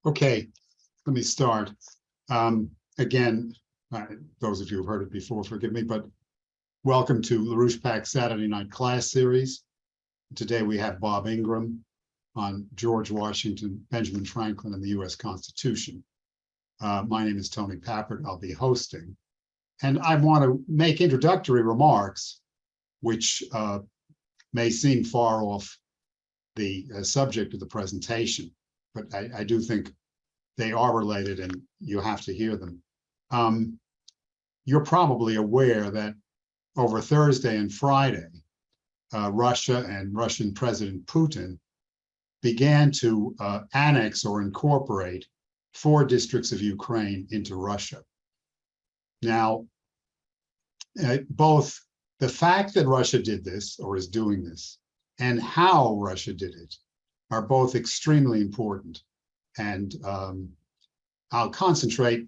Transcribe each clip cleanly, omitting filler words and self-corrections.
Okay, let me start. Again, those of you who've heard it before, forgive me, but welcome to LaRouche PAC's Saturday Night Class Series. Today we have Bob Ingram on George Washington, Benjamin Franklin, and the U.S. Constitution. My name is Tony Pappert. I'll be hosting. And I want to make introductory remarks, which may seem far off the subject of the presentation, but I do think they are related and you have to hear them. You're probably aware that over Thursday and Friday, Russia and Russian President Putin began to annex or incorporate 4 districts of Ukraine into Russia. Now, both the fact that Russia did this or is doing this and how Russia did it are both extremely important. And I'll concentrate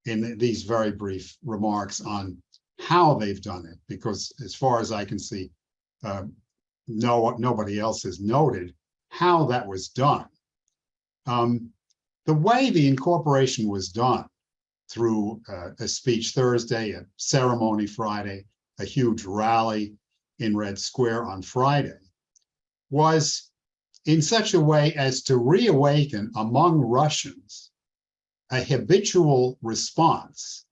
in these very brief remarks on how they've done it, because as far as I can see, nobody else has noted how that was done. The way the incorporation was done through a speech Thursday, a ceremony Friday, a huge rally in Red Square on Friday, was in such a way as to reawaken among Russians a habitual response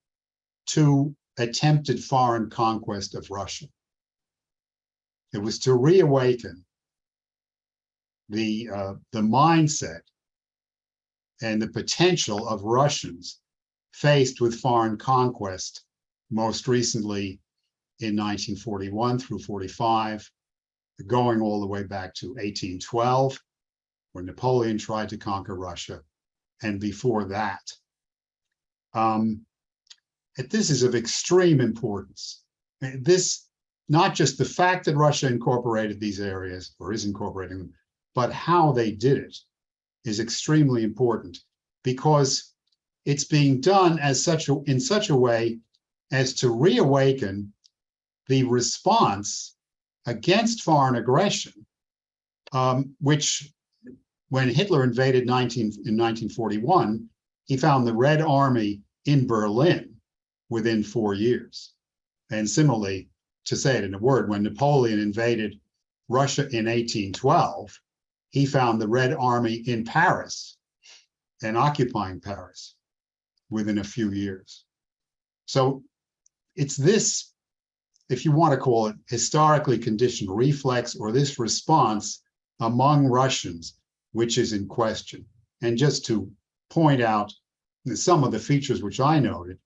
to attempted foreign conquest of Russia. It was to reawaken the mindset and the potential of Russians faced with foreign conquest, most recently in 1941 through 45, going all the way back to 1812, when Napoleon tried to conquer Russia, and before that. This is of extreme importance. This, not just the fact that Russia incorporated these areas, or is incorporating them, but how they did it is extremely important, because it's being done in such a way as to reawaken the response against foreign aggression, which, when Hitler invaded in 1941, he found the Red Army in Berlin within 4 years. And similarly, to say it in a word, when Napoleon invaded Russia in 1812, he found the Red Army in Paris and occupying Paris within a few years. So it's this, if you want to call it, historically conditioned reflex, or this response among Russians, which is in question. And just to point out some of the features which I noted,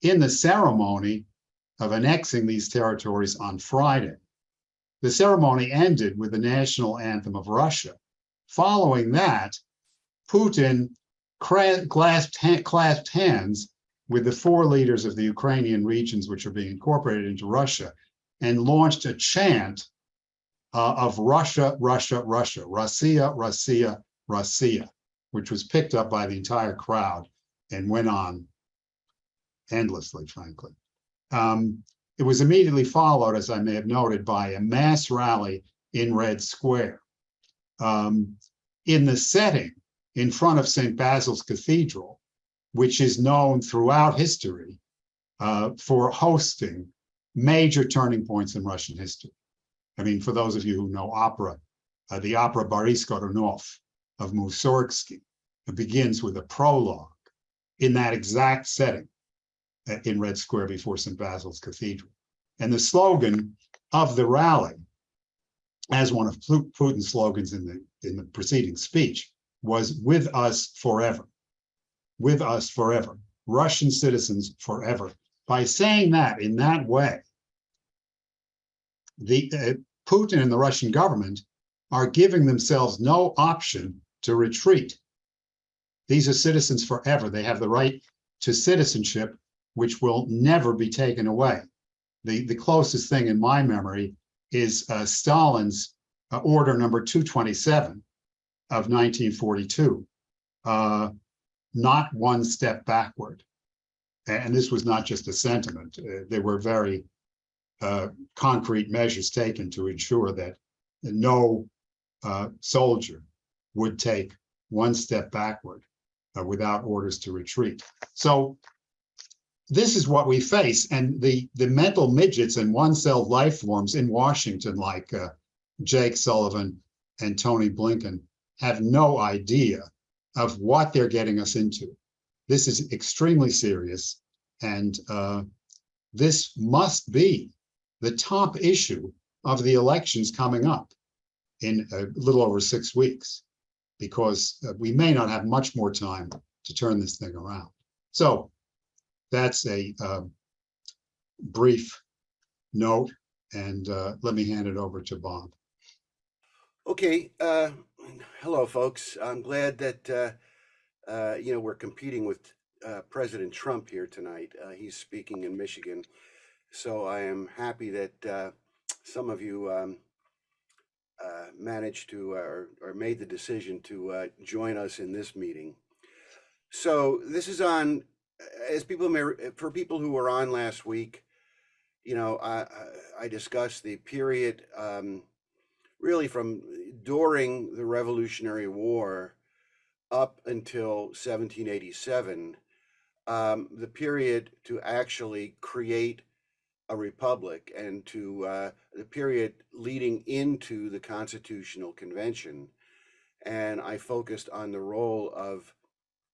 in the ceremony of annexing these territories on Friday, the ceremony ended with the national anthem of Russia. Following that, Putin clasped hands with the 4 leaders of the Ukrainian regions which are being incorporated into Russia, and launched a chant of Russia, Russia, Russia, Россия, Россия, Россия, which was picked up by the entire crowd and went on endlessly, frankly. It was immediately followed, as I may have noted, by a mass rally in Red Square, in the setting in front of St. Basil's Cathedral, which is known throughout history for hosting major turning points in Russian history. I mean, for those of you who know opera, the opera Boris Godunov of Mussorgsky, it begins with a prologue in that exact setting in Red Square before St. Basil's Cathedral. And the slogan of the rally, as one of Putin's slogans in the preceding speech, was "With us forever." With us forever. Russian citizens forever. By saying that in that way, Putin and the Russian government are giving themselves no option to retreat. These are citizens forever. They have the right to citizenship, which will never be taken away. The closest thing in my memory is Stalin's order number 227 of 1942, not one step backward. And this was not just a sentiment. There were very concrete measures taken to ensure that no soldier would take one step backward without orders to retreat. So this is what we face. And the mental midgets and one-celled life forms in Washington, like Jake Sullivan and Tony Blinken, have no idea of what they're getting us into. This is extremely serious, and this must be the top issue of the elections coming up in a little over 6 weeks, because we may not have much more time to turn this thing around. So that's a brief note, and let me hand it over to Bob. Okay. Hello, folks. I'm glad that we're competing with President Trump here tonight. He's speaking in Michigan, so I am happy that some of you managed to or made the decision to join us in this meeting. So this is on, as people may, for people who were on last week. I discussed the period really from during the Revolutionary War up until 1787, the period to actually create a republic, and to the period leading into the Constitutional Convention. And I focused on the role of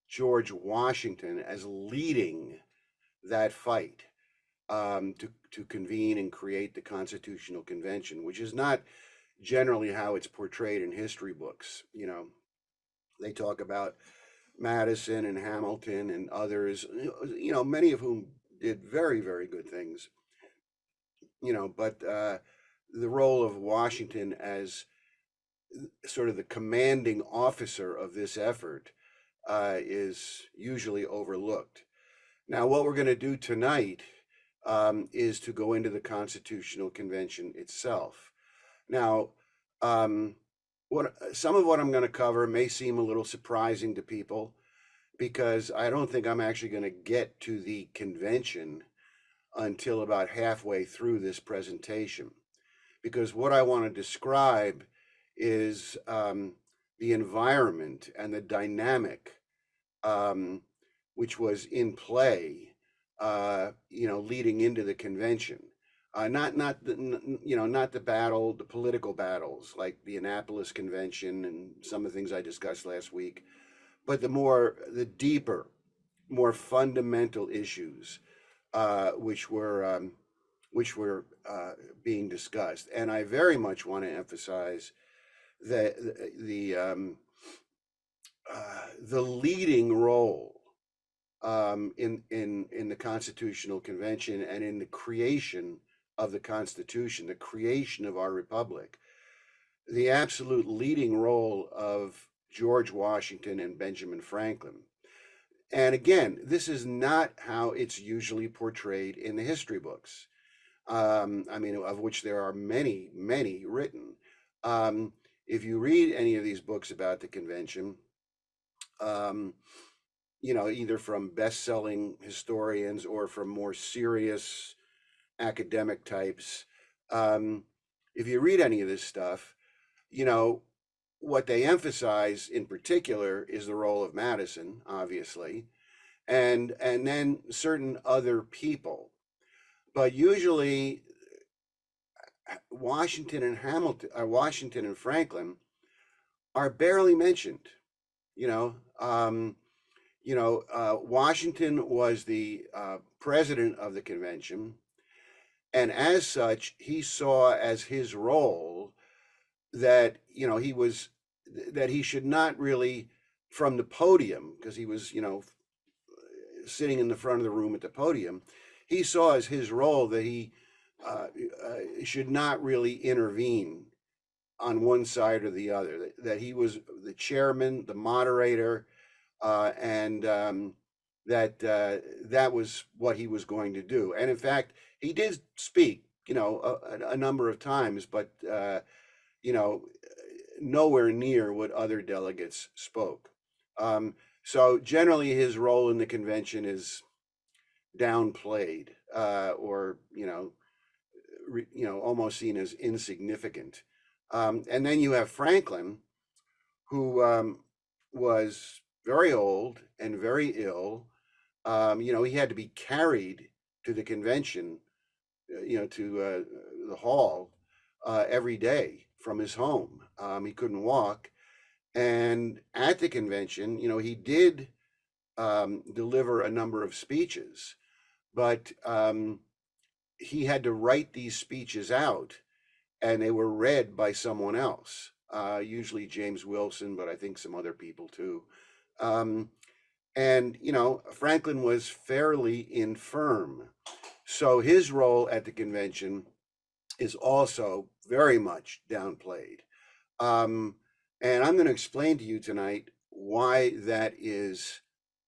George Washington as leading that fight to convene and create the Constitutional Convention, which is not generally how it's portrayed in history books. They talk about Madison and Hamilton and others, many of whom did very, very good things. But the role of Washington as sort of the commanding officer of this effort is usually overlooked. Now, what we're going to do tonight is to go into the Constitutional Convention itself. Now, some of what I'm going to cover may seem a little surprising to people, because I don't think I'm actually going to get to the convention until about halfway through this presentation, because what I want to describe is the environment and the dynamic which was in play, leading into the convention. Not the battle, the political battles like the Annapolis Convention and some of the things I discussed last week, but the deeper, more fundamental issues which were being discussed. And I very much want to emphasize that the leading role in the Constitutional Convention and in the creation of the Constitution, the creation of our republic, the absolute leading role of George Washington and Benjamin Franklin. And again, this is not how it's usually portrayed in the history books. Of which there are many, many written. If you read any of these books about the convention, either from best-selling historians or from more serious academic types, if you read any of this stuff, what they emphasize in particular is the role of Madison, obviously, and then certain other people. But usually Washington and Franklin are barely mentioned. Washington was the president of the convention, and as such, he saw as his role that he should not really, from the podium, because he was sitting in the front of the room at the podium, he saw as his role that he should not really intervene on one side or the other, that he was the chairman, the moderator, and that was what he was going to do. And in fact, he did speak, a number of times, but nowhere near what other delegates spoke. So generally, his role in the convention is downplayed, or almost seen as insignificant. And then you have Franklin, who was very old and very ill. He had to be carried to the convention, to the hall every day from his home. He couldn't walk. And at the convention, he did deliver a number of speeches, but he had to write these speeches out, and they were read by someone else, usually James Wilson, but I think some other people too. And Franklin was fairly infirm. So his role at the convention is also very much downplayed. And I'm going to explain to you tonight why that is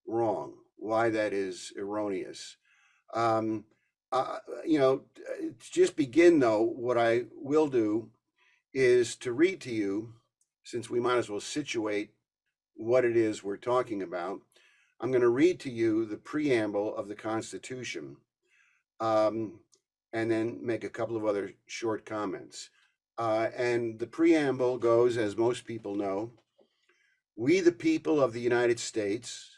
wrong, why that is erroneous. To just begin though, what I will do is to read to you, since we might as well situate what it is we're talking about. I'm going to read to you the preamble of the Constitution, and then make a couple of other short comments. And the preamble goes, as most people know, we, the people of the United States,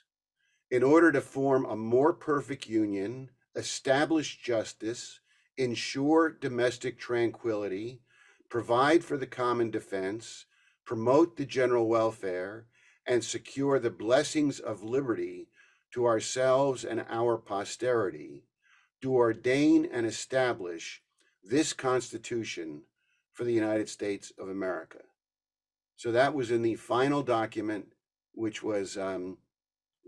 in order to form a more perfect union, establish justice, ensure domestic tranquility, provide for the common defense, promote the general welfare, and secure the blessings of liberty to ourselves and our posterity, do ordain and establish this Constitution for the United States of America. So that was in the final document, which was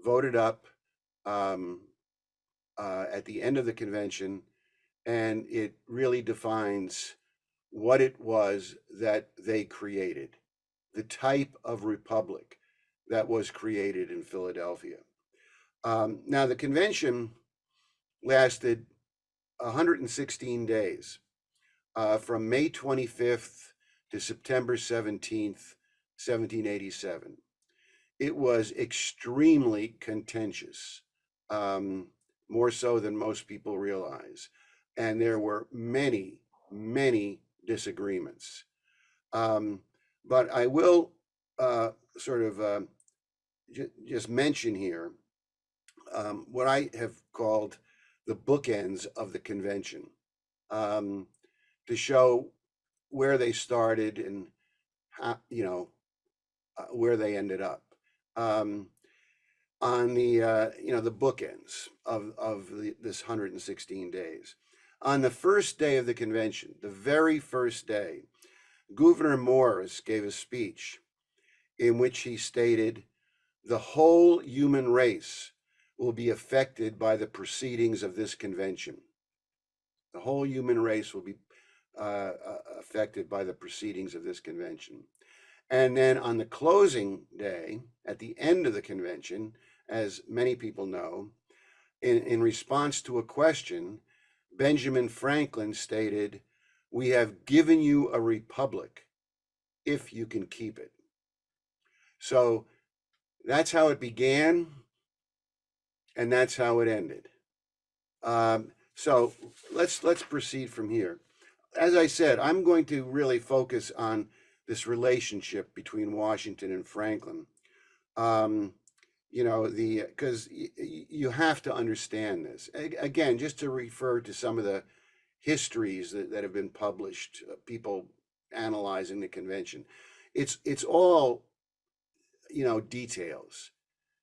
voted up at the end of the convention, and it really defines what it was that they created, the type of republic that was created in Philadelphia. Now, the convention lasted 116 days, from May 25th to September 17th, 1787. It was extremely contentious, more so than most people realize. And there were many, many disagreements. But I will just mention here what I have called the bookends of the convention, to show where they started and how, where they ended up. On the the bookends of this 116 days. On the first day of the convention, the very first day, Gouverneur Morris gave a speech in which he stated, "The whole human race will be affected by the proceedings of this convention. The whole human race will be affected by the proceedings of this convention." And then on the closing day, at the end of the convention, as many people know, in response to a question, Benjamin Franklin stated, "We have given you a republic if you can keep it." So that's how it began, and that's how it ended. So let's proceed from here. As I said, I'm going to really focus on this relationship between Washington and Franklin. Because you have to understand this. Again, just to refer to some of the histories that have been published, people analyzing the convention. It's all, details.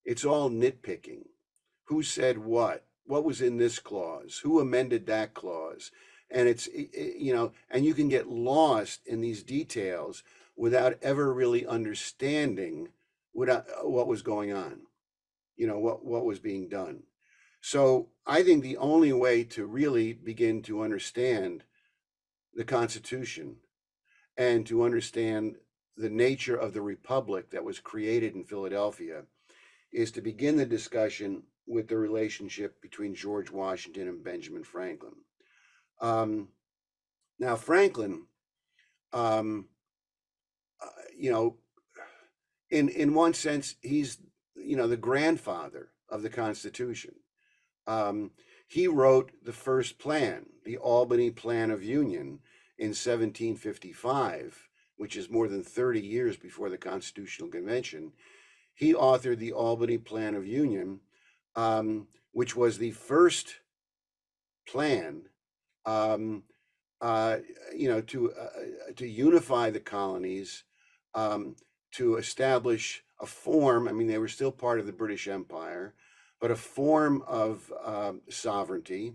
It's all nitpicking. Who said what? What was in this clause? Who amended that clause? And and you can get lost in these details without ever really understanding what was going on, what was being done. So I think the only way to really begin to understand the Constitution and to understand the nature of the republic that was created in Philadelphia is to begin the discussion with the relationship between George Washington and Benjamin Franklin. Now, Franklin, in one sense, he's the grandfather of the Constitution. He wrote the first plan, the Albany Plan of Union, in 1755, which is more than 30 years before the Constitutional Convention. he authored the Albany Plan of Union, which was the first plan, to unify the colonies, to establish a form. I mean, they were still part of the British Empire, but a form of sovereignty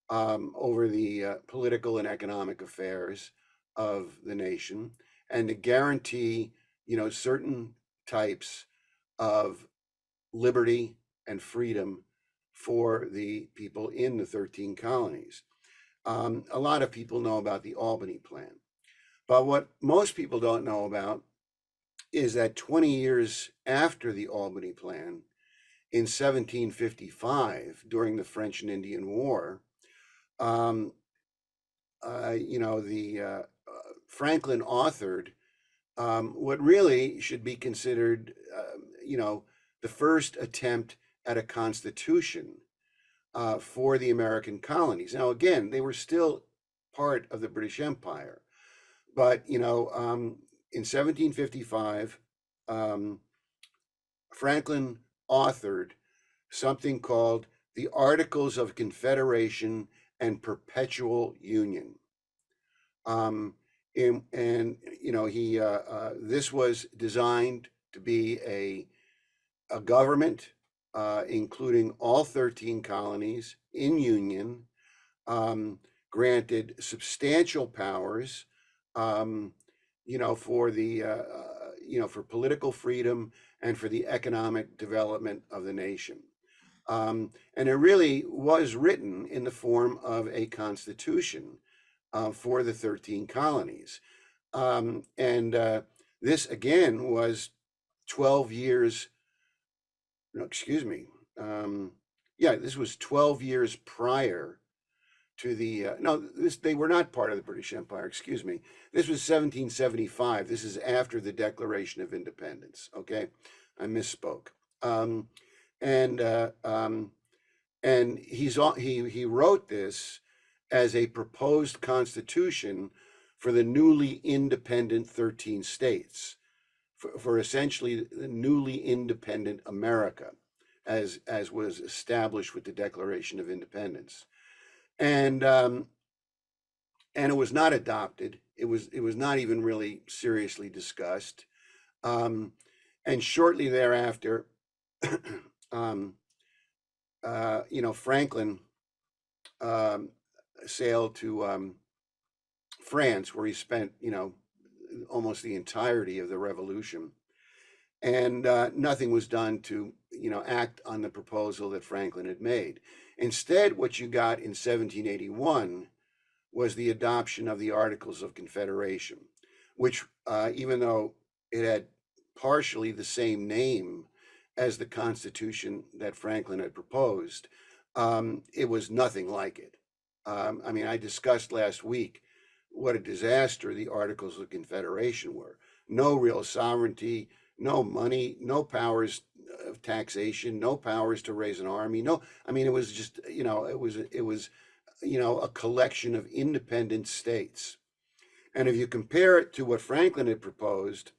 over the political and economic affairs of the nation, and to guarantee, certain types of liberty and freedom for the people in the 13 colonies. A lot of people know about the Albany Plan, but what most people don't know about is that 20 years after the Albany Plan, in 1755, during the French and Indian War, Franklin authored what really should be considered, the first attempt at a constitution for the American colonies. Now, again, they were still part of the British Empire, but in 1755, Franklin authored something called the Articles of Confederation and Perpetual Union. This was designed to be a government including all 13 colonies in union, granted substantial powers, for the for political freedom and for the economic development of the nation. And it really was written in the form of a constitution for the 13 colonies. This again was 12 years, no, excuse me. This was 12 years prior to the, they were not part of the British Empire, excuse me. This was 1775. This is after the Declaration of Independence, okay? I misspoke. He wrote this as a proposed constitution for the newly independent 13 states, for essentially the newly independent America, as was established with the Declaration of Independence. And it was not adopted. It was not even really seriously discussed. And shortly thereafter, Franklin sailed to France, where he spent, almost the entirety of the revolution. And nothing was done to, act on the proposal that Franklin had made. Instead, what you got in 1781 was the adoption of the Articles of Confederation, which, even though it had partially the same name as the Constitution that Franklin had proposed, it was nothing like it. I discussed last week what a disaster the Articles of Confederation were. No real sovereignty, no money, no powers of taxation, no powers to raise an army. It was just, it was a collection of independent states. And if you compare it to what Franklin had proposed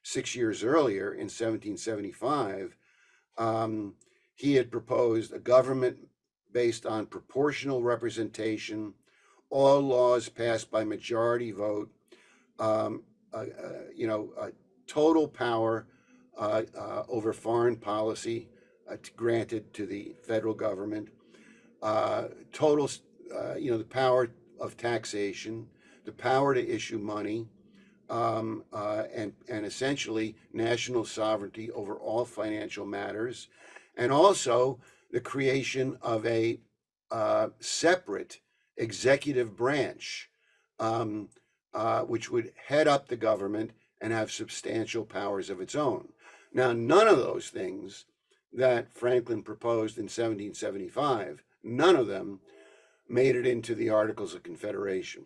6 years earlier in 1775, he had proposed a government based on proportional representation, all laws passed by majority vote, total power over foreign policy granted to the federal government, total, the power of taxation, the power to issue money, and essentially national sovereignty over all financial matters, and also the creation of a separate executive branch, which would head up the government and have substantial powers of its own. Now, none of those things that Franklin proposed in 1775, none of them made it into the Articles of Confederation,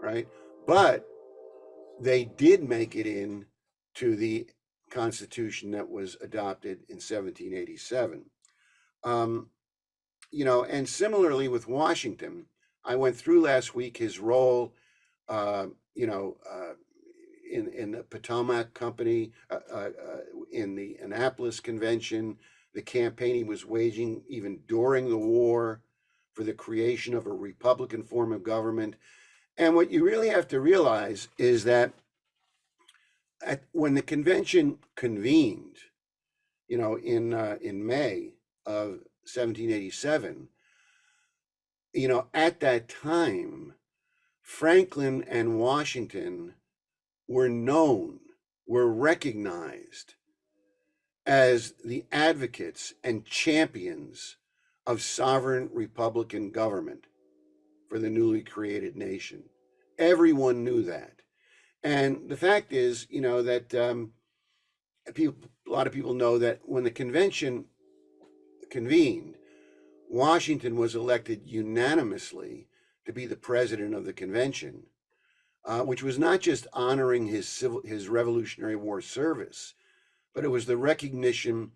right? But they did make it in to the Constitution that was adopted in 1787. And similarly with Washington, I went through last week his role, in the Potomac Company, in the Annapolis Convention, the campaign he was waging even during the war for the creation of a Republican form of government. And what you really have to realize is that when the convention convened, in May of 1787, at that time, Franklin and Washington were recognized as the advocates and champions of sovereign Republican government for the newly created nation. Everyone knew that. And the fact is, that a lot of people know that when the convention convened, Washington was elected unanimously to be the president of the convention, which was not just honoring his Revolutionary War service, but it was the recognition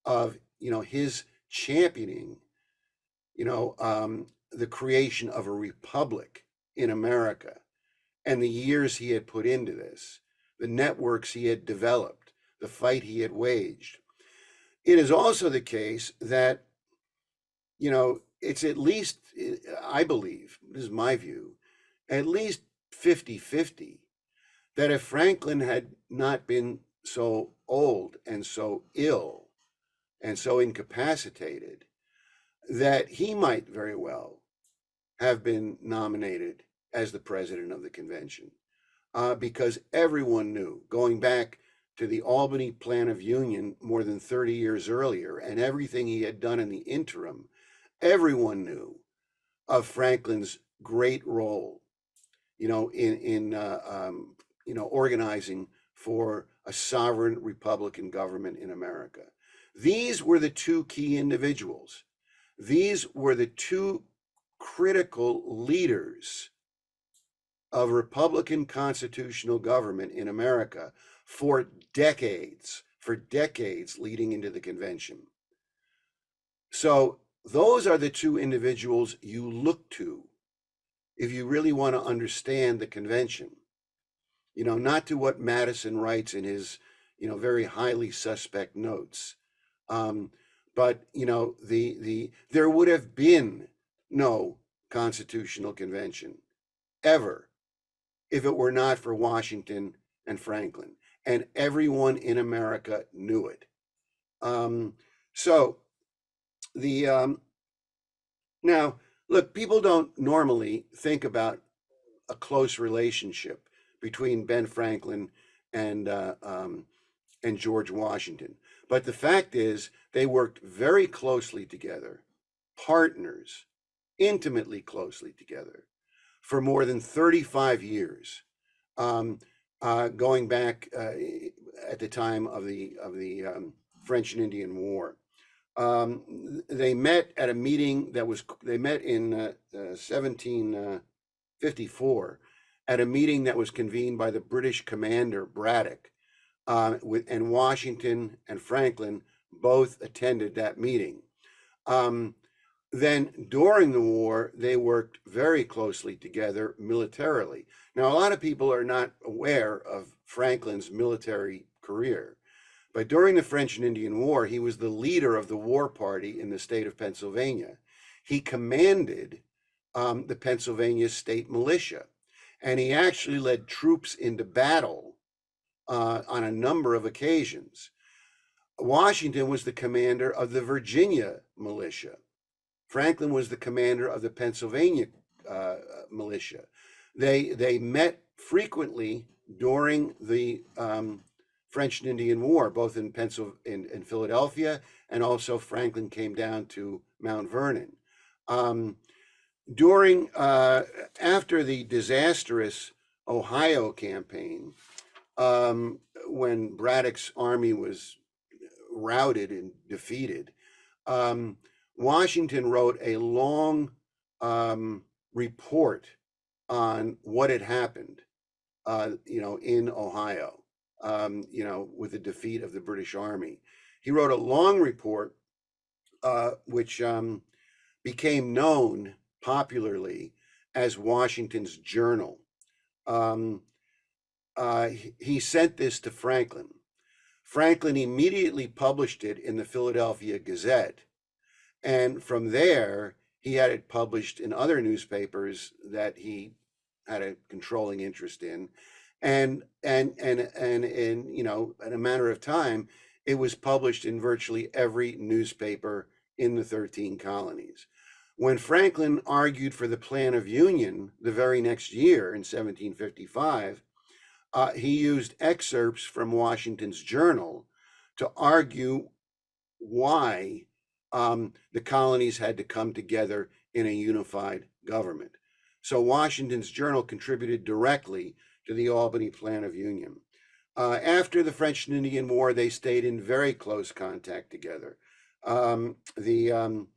of his championing the creation of a republic in America, and the years he had put into this, the networks he had developed, the fight he had waged. It is also the case that it's at least, I believe, this is my view, at least 50-50, that if Franklin had not been so old and so ill and so incapacitated, that he might very well have been nominated as the president of the convention, because everyone knew, going back to the Albany Plan of Union more than 30 years earlier and everything he had done in the interim, everyone knew of Franklin's great role, in organizing for a sovereign Republican government in America. These were the two key individuals. These were the two critical leaders of Republican constitutional government in America for decades leading into the convention. So those are the two individuals you look to if you really want to understand the convention. Not to what Madison writes in his, very highly suspect notes. But there would have been no constitutional convention ever if it were not for Washington and Franklin, and everyone in America knew it. Now, look, people don't normally think about a close relationship between Ben Franklin and George Washington. But the fact is, they worked very closely together, partners, intimately closely together, for more than 35 years, going back at the time of the French and Indian War. They met at a meeting they met in 1754 at a meeting that was convened by the British commander Braddock, and Washington and Franklin both attended that meeting. Then during the war, they worked very closely together militarily. Now, a lot of people are not aware of Franklin's military career, but during the French and Indian War, he was the leader of the war party in the state of Pennsylvania. He commanded the Pennsylvania state militia, and he actually led troops into battle on a number of occasions. Washington was the commander of the Virginia militia. Franklin was the commander of the Pennsylvania militia. They met frequently during the French and Indian War, both in Philadelphia, and also Franklin came down to Mount Vernon. After the disastrous Ohio campaign, when Braddock's army was routed and defeated, Washington wrote a long report on what had happened, in Ohio, with the defeat of the British Army. He wrote a long report, which became known popularly as Washington's Journal. he sent this to Franklin. Franklin immediately published it in the Philadelphia Gazette. And from there, he had it published in other newspapers that he had a controlling interest in. And in, you know, in a matter of time, it was published in virtually every newspaper in the 13 colonies. When Franklin argued for the Plan of Union the very next year in 1755, he used excerpts from Washington's journal to argue why the colonies had to come together in a unified government. So Washington's journal contributed directly to the Albany Plan of Union. After the French and Indian War, they stayed in very close contact together. They had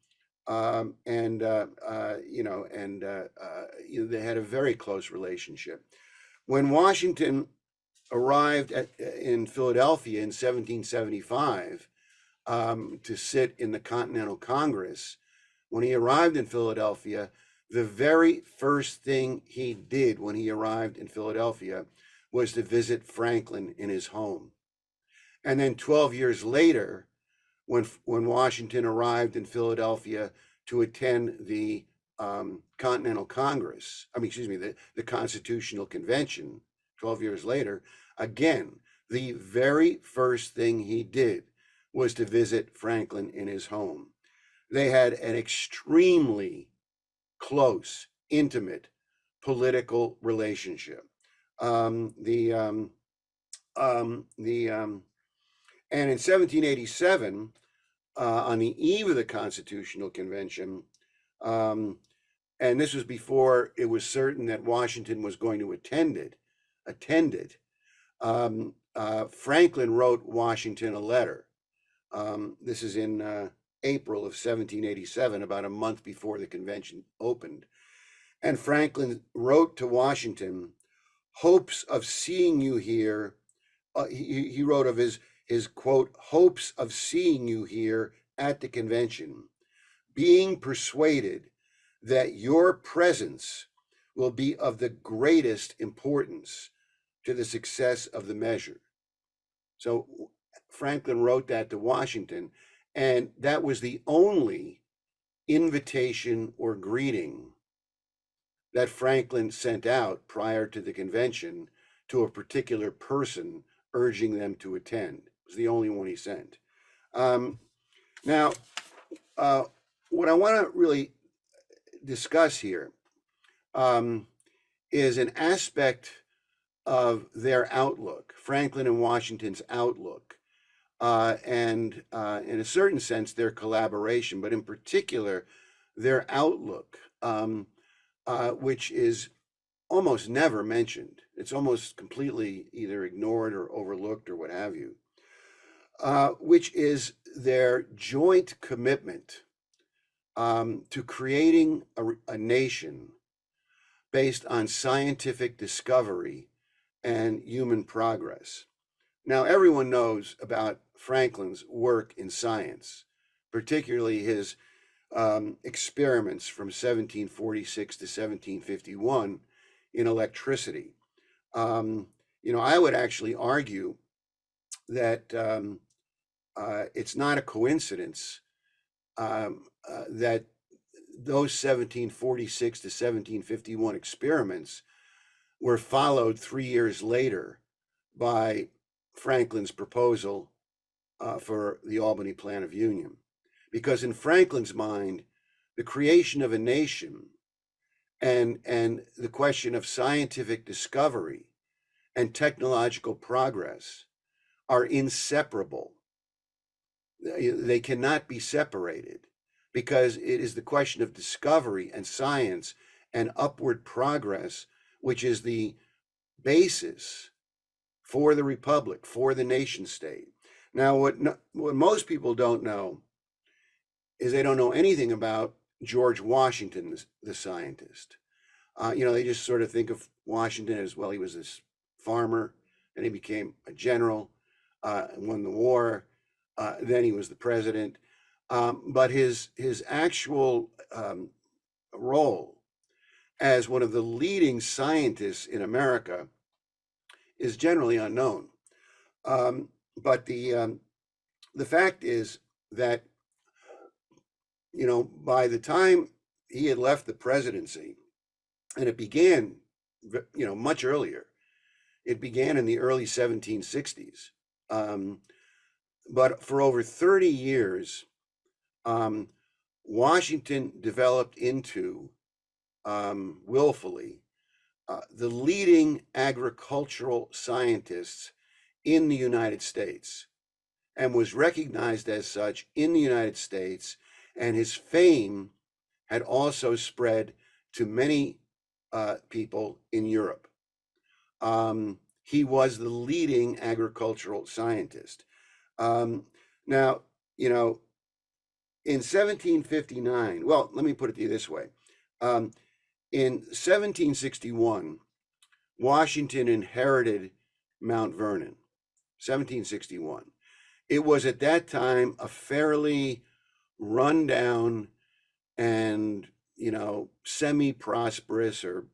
a very close relationship. When Washington arrived in Philadelphia in 1775 to sit in the Continental Congress, when he arrived in Philadelphia, the very first thing he did when he arrived in Philadelphia was to visit Franklin in his home. And then 12 years later, when Washington arrived in Philadelphia to attend the Continental Congress, the Constitutional Convention, 12 years later, again, the very first thing he did was to visit Franklin in his home. They had an extremely close, intimate political relationship. And in 1787, on the eve of the Constitutional Convention, and this was before it was certain that Washington was going to attend it, Franklin wrote Washington a letter. This is in April of 1787, about a month before the convention opened. And Franklin wrote to Washington, hopes of seeing you here. He wrote of his quote, hopes of seeing you here at the convention, being persuaded that your presence will be of the greatest importance to the success of the measure. So Franklin wrote that to Washington, and that was the only invitation or greeting that Franklin sent out prior to the convention to a particular person urging them to attend. It was the only one he sent. Now, what I want to really discuss here is an aspect of their outlook, Franklin and Washington's outlook, and in a certain sense, their collaboration, but in particular, their outlook, which is almost never mentioned. It's almost completely either ignored or overlooked or what have you, which is their joint commitment to creating a nation based on scientific discovery and human progress. Now, everyone knows about Franklin's work in science, particularly his experiments from 1746 to 1751 in electricity. I would actually argue that it's not a coincidence that those 1746 to 1751 experiments were followed 3 years later by Franklin's proposal for the Albany Plan of Union. Because in Franklin's mind, the creation of a nation and the question of scientific discovery and technological progress are inseparable. They cannot be separated, because it is the question of discovery and science and upward progress which is the basis for the republic, for the nation state. Now, what most people don't know is they don't know anything about George Washington, the scientist. They just sort of think of Washington as, well, he was this farmer, and he became a general, won the war, then he was the president. But his actual role as one of the leading scientists in America is generally unknown. But the fact is that, by the time he had left the presidency, and it began, much earlier, it began in the early 1760s. But for over 30 years, Washington developed into, willfully, the leading agricultural scientists in the United States, and was recognized as such in the United States, and his fame had also spread to many people in Europe. He was the leading agricultural scientist. Now, in 1759, well, let me put it to you this way. In 1761, Washington inherited Mount Vernon, 1761. It was at that time a fairly rundown and, semi-prosperous, or,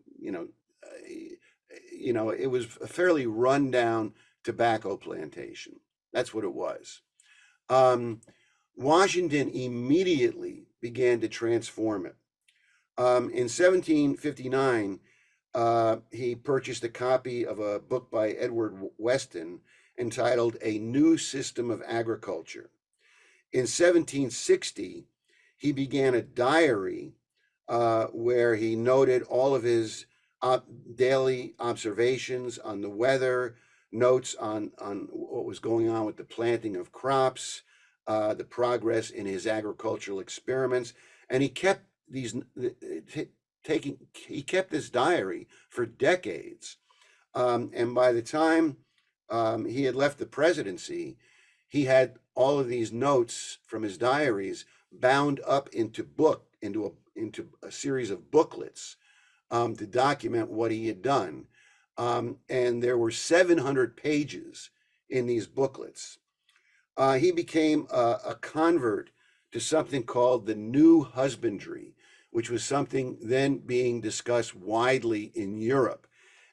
it was a fairly rundown tobacco plantation. That's what it was. Washington immediately began to transform it. In 1759, he purchased a copy of a book by Edward Weston entitled A New System of Agriculture. In 1760, he began a diary where he noted all of his daily observations on the weather, notes on what was going on with the planting of crops, the progress in his agricultural experiments, and he kept this diary for decades. And by the time he had left the presidency, he had all of these notes from his diaries bound up into a series of booklets to document what he had done. And there were 700 pages in these booklets. He became a convert to something called the New Husbandry, which was something then being discussed widely in Europe.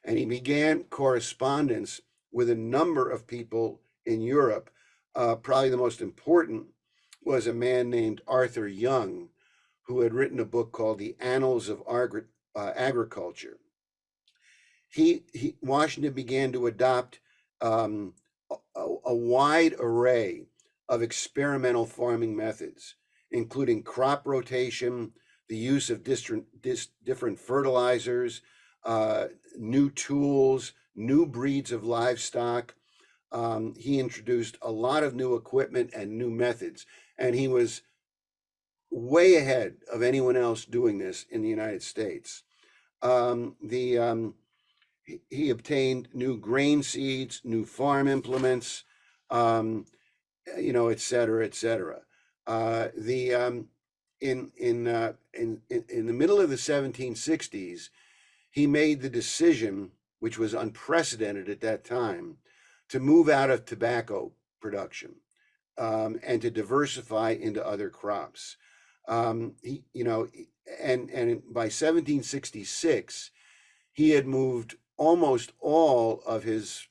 And he began correspondence with a number of people in Europe. Probably the most important was a man named Arthur Young, who had written a book called The Annals of Agriculture. Washington began to adopt a wide array of experimental farming methods, including crop rotation, the use of different fertilizers, new tools, new breeds of livestock. He introduced a lot of new equipment and new methods, and he was way ahead of anyone else doing this in the United States. He obtained new grain seeds, new farm implements, et cetera, et cetera. In the middle of the 1760s, he made the decision, which was unprecedented at that time, to move out of tobacco production and to diversify into other crops. And by 1766, he had moved almost all of his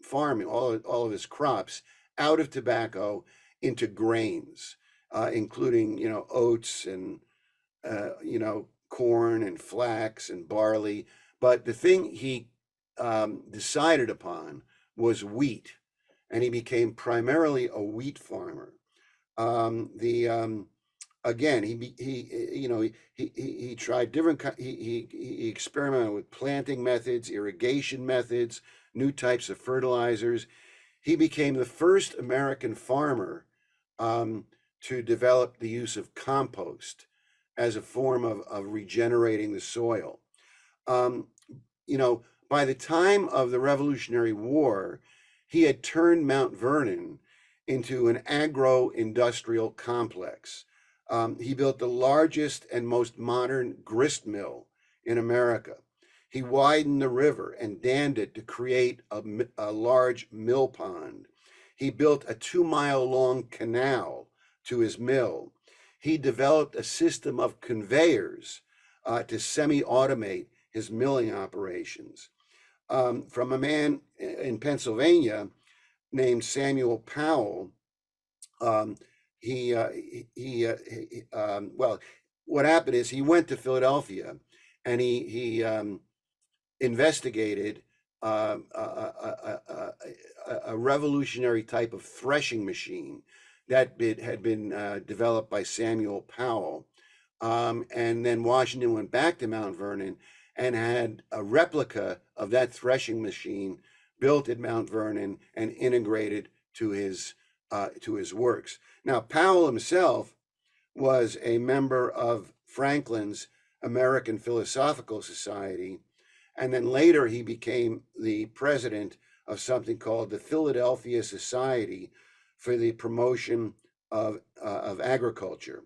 farming, all of his crops, out of tobacco into grains, including oats and corn and flax and barley. But the thing he decided upon was wheat, and he became primarily a wheat farmer. Again, he tried different. He experimented with planting methods, irrigation methods, new types of fertilizers. He became the first American farmer to develop the use of compost as a form of regenerating the soil. By the time of the Revolutionary War, he had turned Mount Vernon into an agro-industrial complex. He built the largest and most modern grist mill in America. He widened the river and dammed it to create a large mill pond. He built a 2-mile-long canal to his mill. He developed a system of conveyors to semi-automate his milling operations. from a man in Pennsylvania named Samuel Powell. Um, well, what happened is he went to Philadelphia and he investigated a revolutionary type of threshing machine that had been developed by Samuel Powell. And then Washington went back to Mount Vernon and had a replica of that threshing machine built at Mount Vernon and integrated to his works. Now, Powell himself was a member of Franklin's American Philosophical Society, and then later he became the president of something called the Philadelphia Society for the Promotion of Agriculture.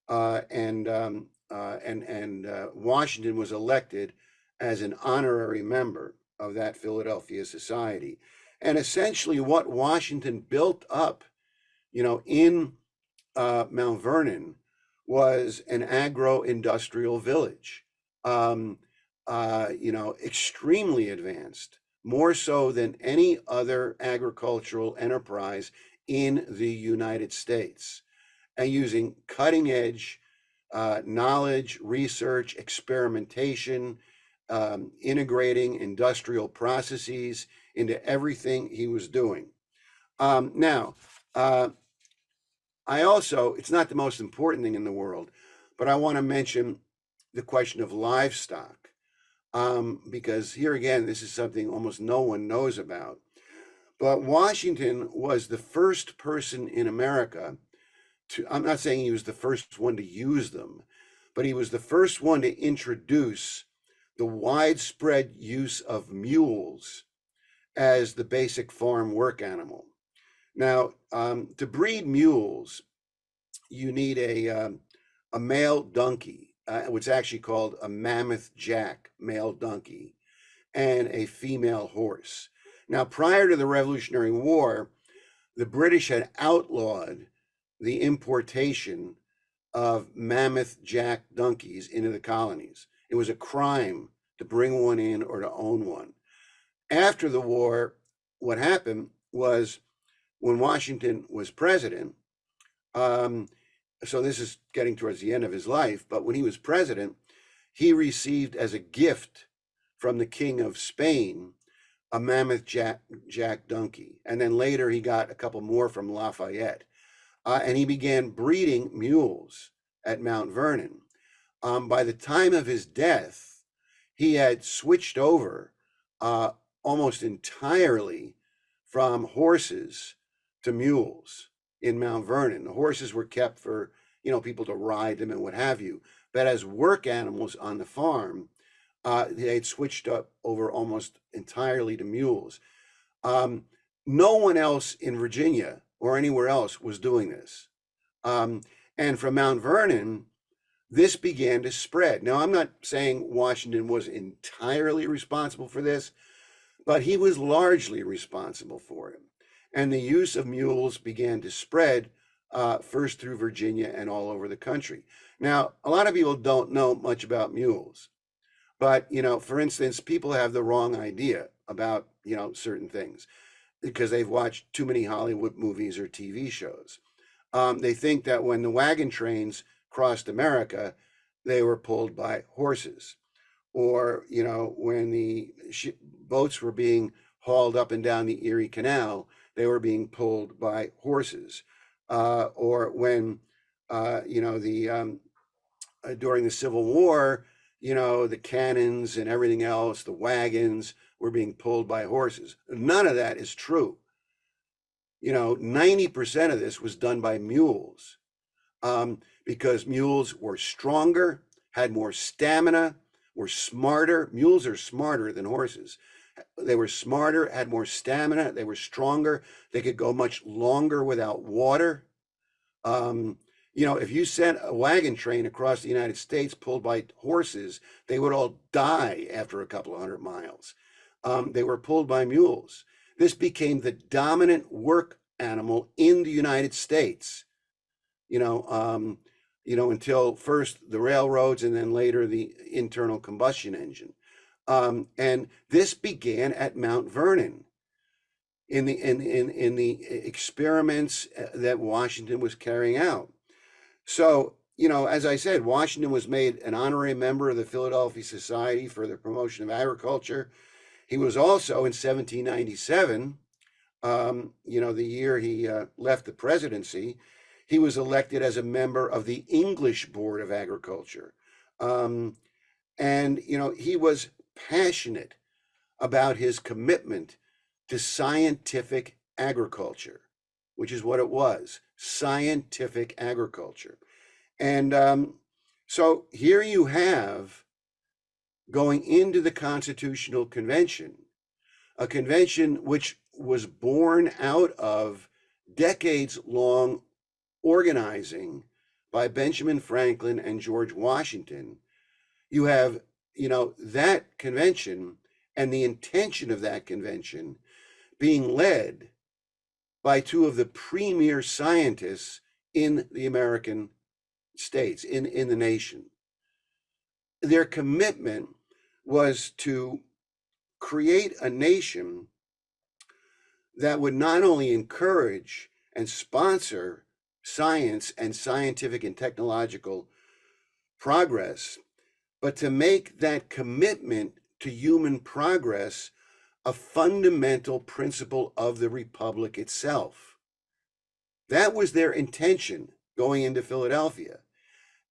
And Washington was elected as an honorary member of that Philadelphia Society. And essentially what Washington built up, in Mount Vernon was an agro-industrial village, extremely advanced, more so than any other agricultural enterprise in the United States, and using cutting edge knowledge, research, experimentation, integrating industrial processes into everything he was doing. Now, it's not the most important thing in the world, but I want to mention the question of livestock, because here again, this is something almost no one knows about. But Washington was the first person in America I'm not saying he was the first one to use them, but he was the first one to introduce the widespread use of mules as the basic farm work animal. Now, to breed mules, you need a male donkey, which is actually called a mammoth jack male donkey, and a female horse. Now, prior to the Revolutionary War, the British had outlawed the importation of mammoth jack donkeys into the colonies. It was a crime to bring one in or to own one. After the war, what happened was when Washington was president, so this is getting towards the end of his life, but when he was president, he received as a gift from the King of Spain a mammoth jack donkey. And then later he got a couple more from Lafayette. And he began breeding mules at Mount Vernon. By the time of his death, he had switched over almost entirely from horses to mules in Mount Vernon. The horses were kept for, people to ride them and what have you. But as work animals on the farm, they had switched up over almost entirely to mules. No one else in Virginia or anywhere else was doing this. And from Mount Vernon, this began to spread. Now, I'm not saying Washington was entirely responsible for this, but he was largely responsible for it. And the use of mules began to spread first through Virginia and all over the country. Now, a lot of people don't know much about mules, but, for instance, people have the wrong idea about, certain things because they've watched too many Hollywood movies or TV shows. They think that when the wagon trains crossed America, they were pulled by horses. Or, when the boats were being hauled up and down the Erie Canal, they were being pulled by horses. Or when, during the Civil War, the cannons and everything else, the wagons were being pulled by horses. None of that is true. 90% of this was done by mules, because mules were stronger, had more stamina, were smarter. Mules are smarter than horses. They were smarter, had more stamina, they were stronger, they could go much longer without water. If you sent a wagon train across the United States pulled by horses, they would all die after a couple of 100 miles. They were pulled by mules. This became the dominant work animal in the United States, until first the railroads and then later the internal combustion engine. And this began at Mount Vernon in the experiments that Washington was carrying out. So, as I said, Washington was made an honorary member of the Philadelphia Society for the Promotion of Agriculture. He was also in 1797, the year he left the presidency, he was elected as a member of the English Board of Agriculture. And he was passionate about his commitment to scientific agriculture, which is what it was, scientific agriculture. And so here you have, going into the Constitutional Convention, a convention which was born out of decades-long organizing by Benjamin Franklin and George Washington. You have, that convention and the intention of that convention being led by two of the premier scientists in the American states, in the nation. Their commitment was to create a nation that would not only encourage and sponsor science and scientific and technological progress, but to make that commitment to human progress a fundamental principle of the Republic itself. That was their intention going into Philadelphia.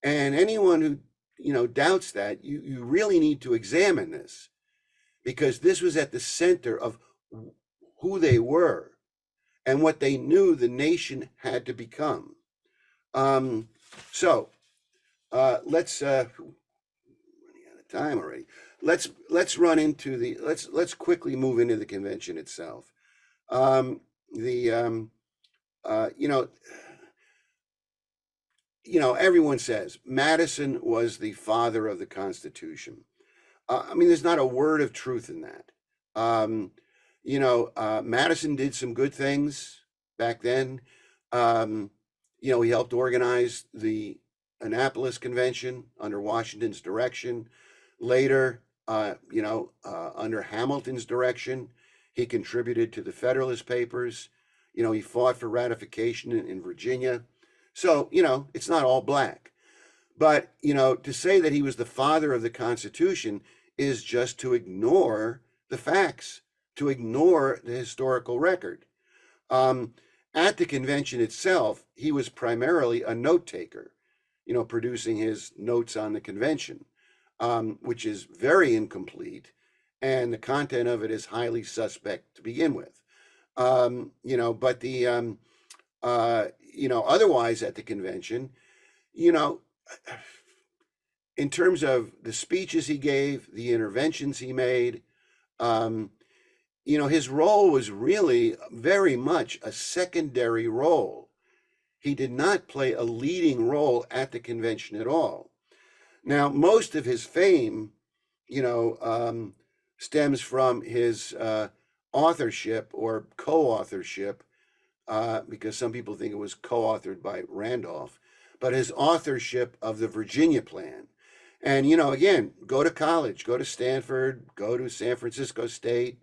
And anyone who, doubts that, you really need to examine this, because this was at the center of who they were and what they knew the nation had to become. So let's running out of time already. Let's run into let's quickly move into the convention itself. Everyone says Madison was the father of the Constitution. There's not a word of truth in that. Madison did some good things back then. He helped organize the Annapolis Convention under Washington's direction. Later, under Hamilton's direction, he contributed to the Federalist Papers. He fought for ratification in Virginia. So, it's not all black. But, to say that he was the father of the Constitution is just to ignore the facts, to ignore the historical record. At the convention itself, he was primarily a note taker, producing his notes on the convention, which is very incomplete, and the content of it is highly suspect to begin with. But the otherwise at the convention, in terms of the speeches he gave, the interventions he made, his role was really very much a secondary role. He did not play a leading role at the convention at all. Now, most of his fame, stems from his authorship or co-authorship, because some people think it was co-authored by Randolph, but his authorship of the Virginia Plan. And, again, go to college, go to Stanford, go to San Francisco State,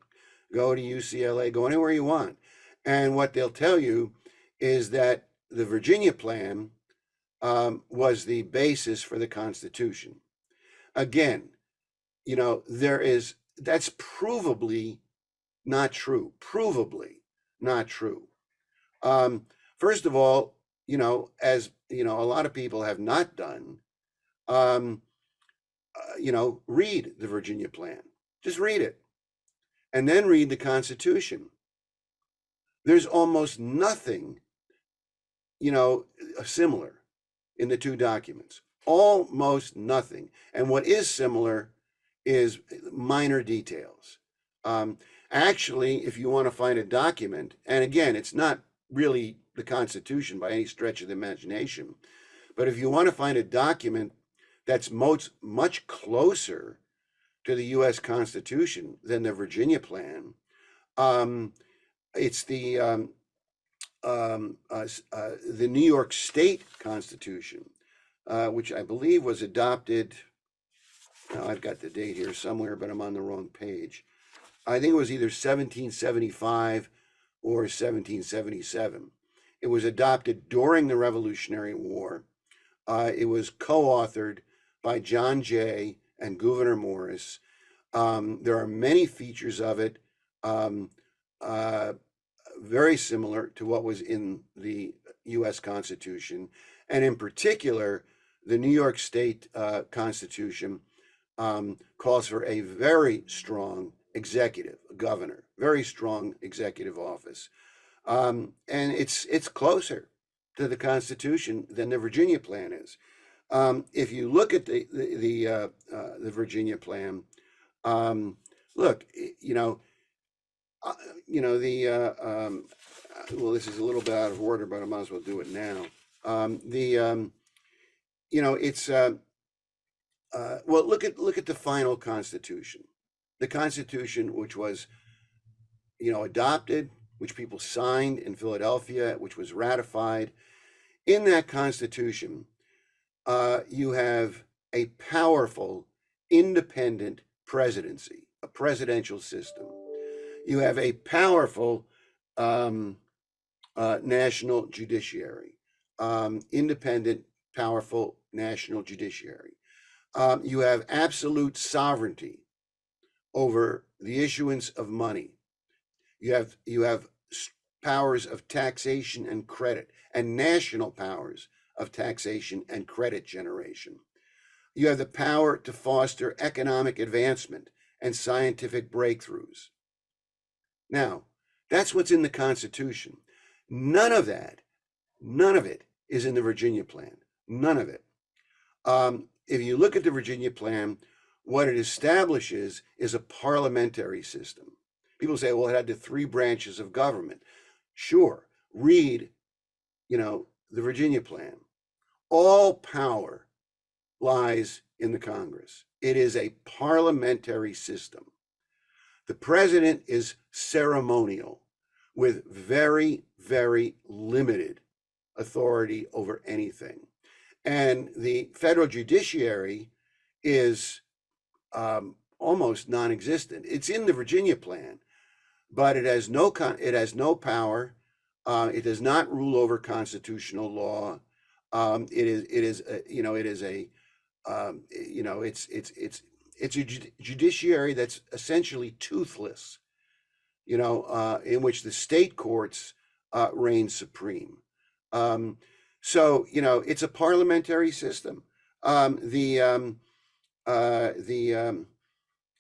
go to UCLA, go anywhere you want. And what they'll tell you is that the Virginia Plan was the basis for the Constitution. Again, that's provably not true. Provably not true. First of all, as a lot of people have not done, read the Virginia Plan. Just read it. And then read the Constitution. There's almost nothing, similar in the two documents. Almost nothing. And what is similar is minor details. Actually, if you want to find a document, and again, it's not really the Constitution by any stretch of the imagination, but if you want to find a document that's much closer to the U.S. Constitution than the Virginia Plan, it's the New York State Constitution, which I believe was adopted now I've got the date here somewhere, but I'm on the wrong page. I think it was either 1775 or 1777. It was adopted during the Revolutionary War. It was co-authored by John Jay and Gouverneur Morris. There are many features of it very similar to what was in the U.S. Constitution, and in particular, the New York State Constitution calls for a very strong executive, governor, very strong executive office, and it's closer to the Constitution than the Virginia Plan is. If you look at the Virginia Plan, look, well, this is a little bit out of order, but I might as well do it now. It's well, look at the final Constitution, the Constitution which was, adopted, which people signed in Philadelphia, which was ratified. In that Constitution, you have a powerful, independent presidency, a presidential system. You have a powerful national judiciary, independent, powerful national judiciary. You have absolute sovereignty over the issuance of money. You have powers of taxation and credit, and national powers of taxation and credit generation. You have the power to foster economic advancement and scientific breakthroughs. Now, that's what's in the Constitution. None of it is in the Virginia Plan. None of it. If you look at the Virginia Plan, what it establishes is a parliamentary system. People say, well, it had the 3 branches of government. Sure, read, the Virginia Plan. All power lies in the Congress. It is a parliamentary system. The president is ceremonial with very, very limited authority over anything. And the federal judiciary is almost non-existent. It's in the Virginia Plan, but it has no power. It does not rule over constitutional law. It's a judiciary that's essentially toothless, in which the state courts reign supreme. So it's a parliamentary system.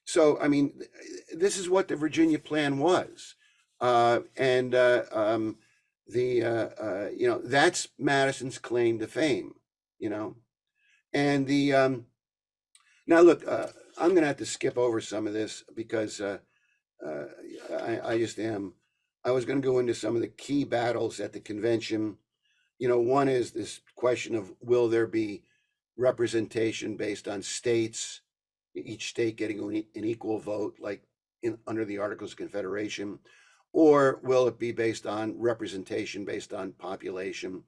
So I mean, this is what the Virginia Plan was, that's Madison's claim to fame, and now look, I'm going to have to skip over some of this because I just am. I was going to go into some of the key battles at the convention. One is this question of, will there be representation based on states, each state getting an equal vote, like under the Articles of Confederation, or will it be based on representation based on population?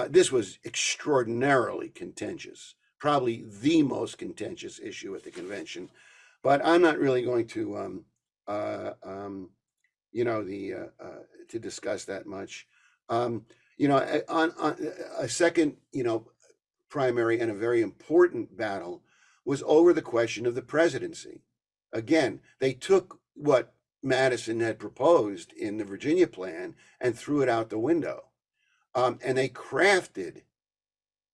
This was extraordinarily contentious, probably the most contentious issue at the convention, but I'm not really going to, to discuss that much. On a second, primary and a very important battle was over the question of the presidency. Again, they took what Madison had proposed in the Virginia Plan and threw it out the window. And they crafted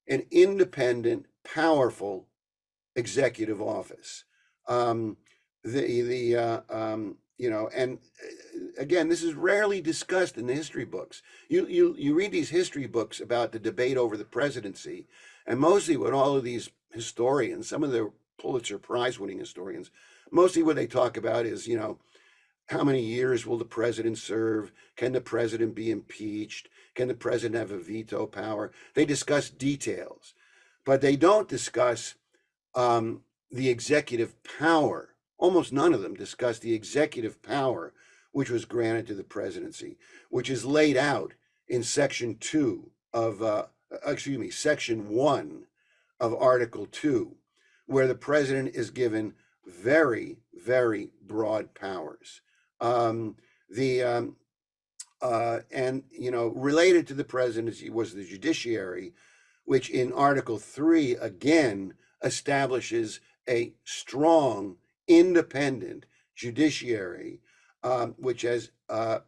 an independent, powerful executive office. And again, this is rarely discussed in the history books. You read these history books about the debate over the presidency, and mostly what all of these historians, some of the Pulitzer Prize-winning historians, mostly what they talk about is, how many years will the president serve? Can the president be impeached? Can the president have a veto power? They discuss details, but they don't discuss the executive power. Almost none of them discuss the executive power which was granted to the presidency, which is laid out in Section 1 of Article 2, where the president is given very, very broad powers. And related to the presidency was the judiciary, which in Article 3 again establishes a strong, independent judiciary, which has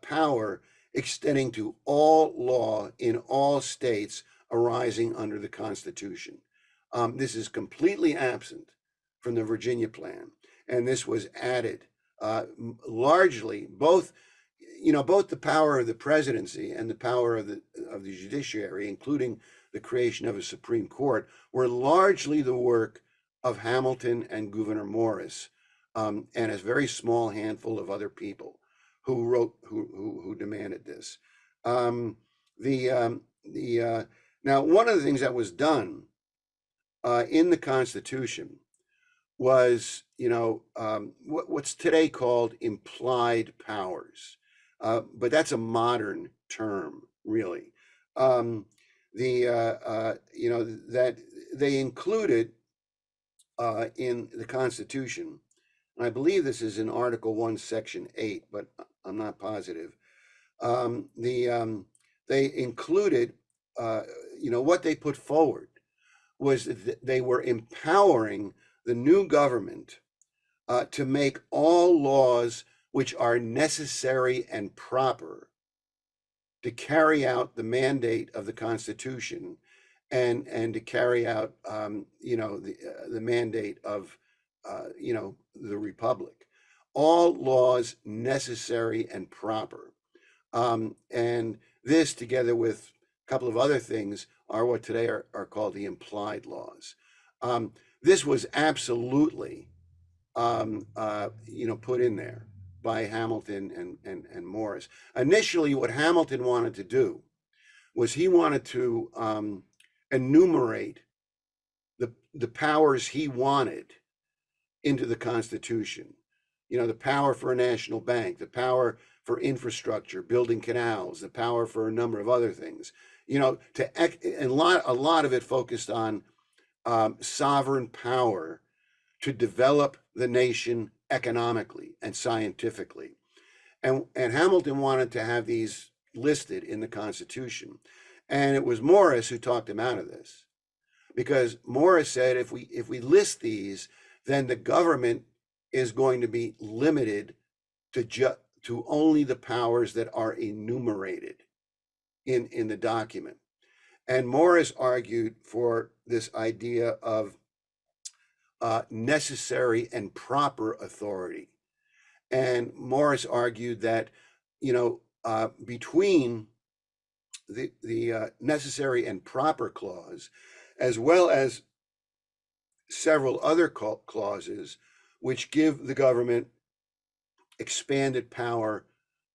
power extending to all law in all states arising under the Constitution. This is completely absent from the Virginia Plan, and this was added largely both the power of the presidency and the power of the judiciary, including the creation of a Supreme Court, were largely the work of Hamilton and Gouverneur Morris, and a very small handful of other people who demanded this. Now, one of the things that was done in the Constitution was, what's today called implied powers, but that's a modern term, really. That they included in the Constitution, and I believe this is in Article 1, Section 8, but I'm not positive. They included, what they put forward was that they were empowering the new government to make all laws which are necessary and proper to carry out the mandate of the Constitution and to carry out, the mandate of, the Republic. All laws necessary and proper. And this, together with a couple of other things, are what today are called the implied laws. This was absolutely, put in there by Hamilton and Morris. Initially, what Hamilton wanted to do was he wanted to enumerate the powers he wanted into the Constitution. The power for a national bank, the power for infrastructure, building canals, the power for a number of other things. And a lot of it focused on sovereign power to develop the nation economically and scientifically. And Hamilton wanted to have these listed in the Constitution. And it was Morris who talked him out of this, because Morris said if we list these, then the government is going to be limited to only the powers that are enumerated in the document. And Morris argued for this idea of necessary and proper authority. And Morris argued that, between the necessary and proper clause, as well as several other clauses which give the government expanded power,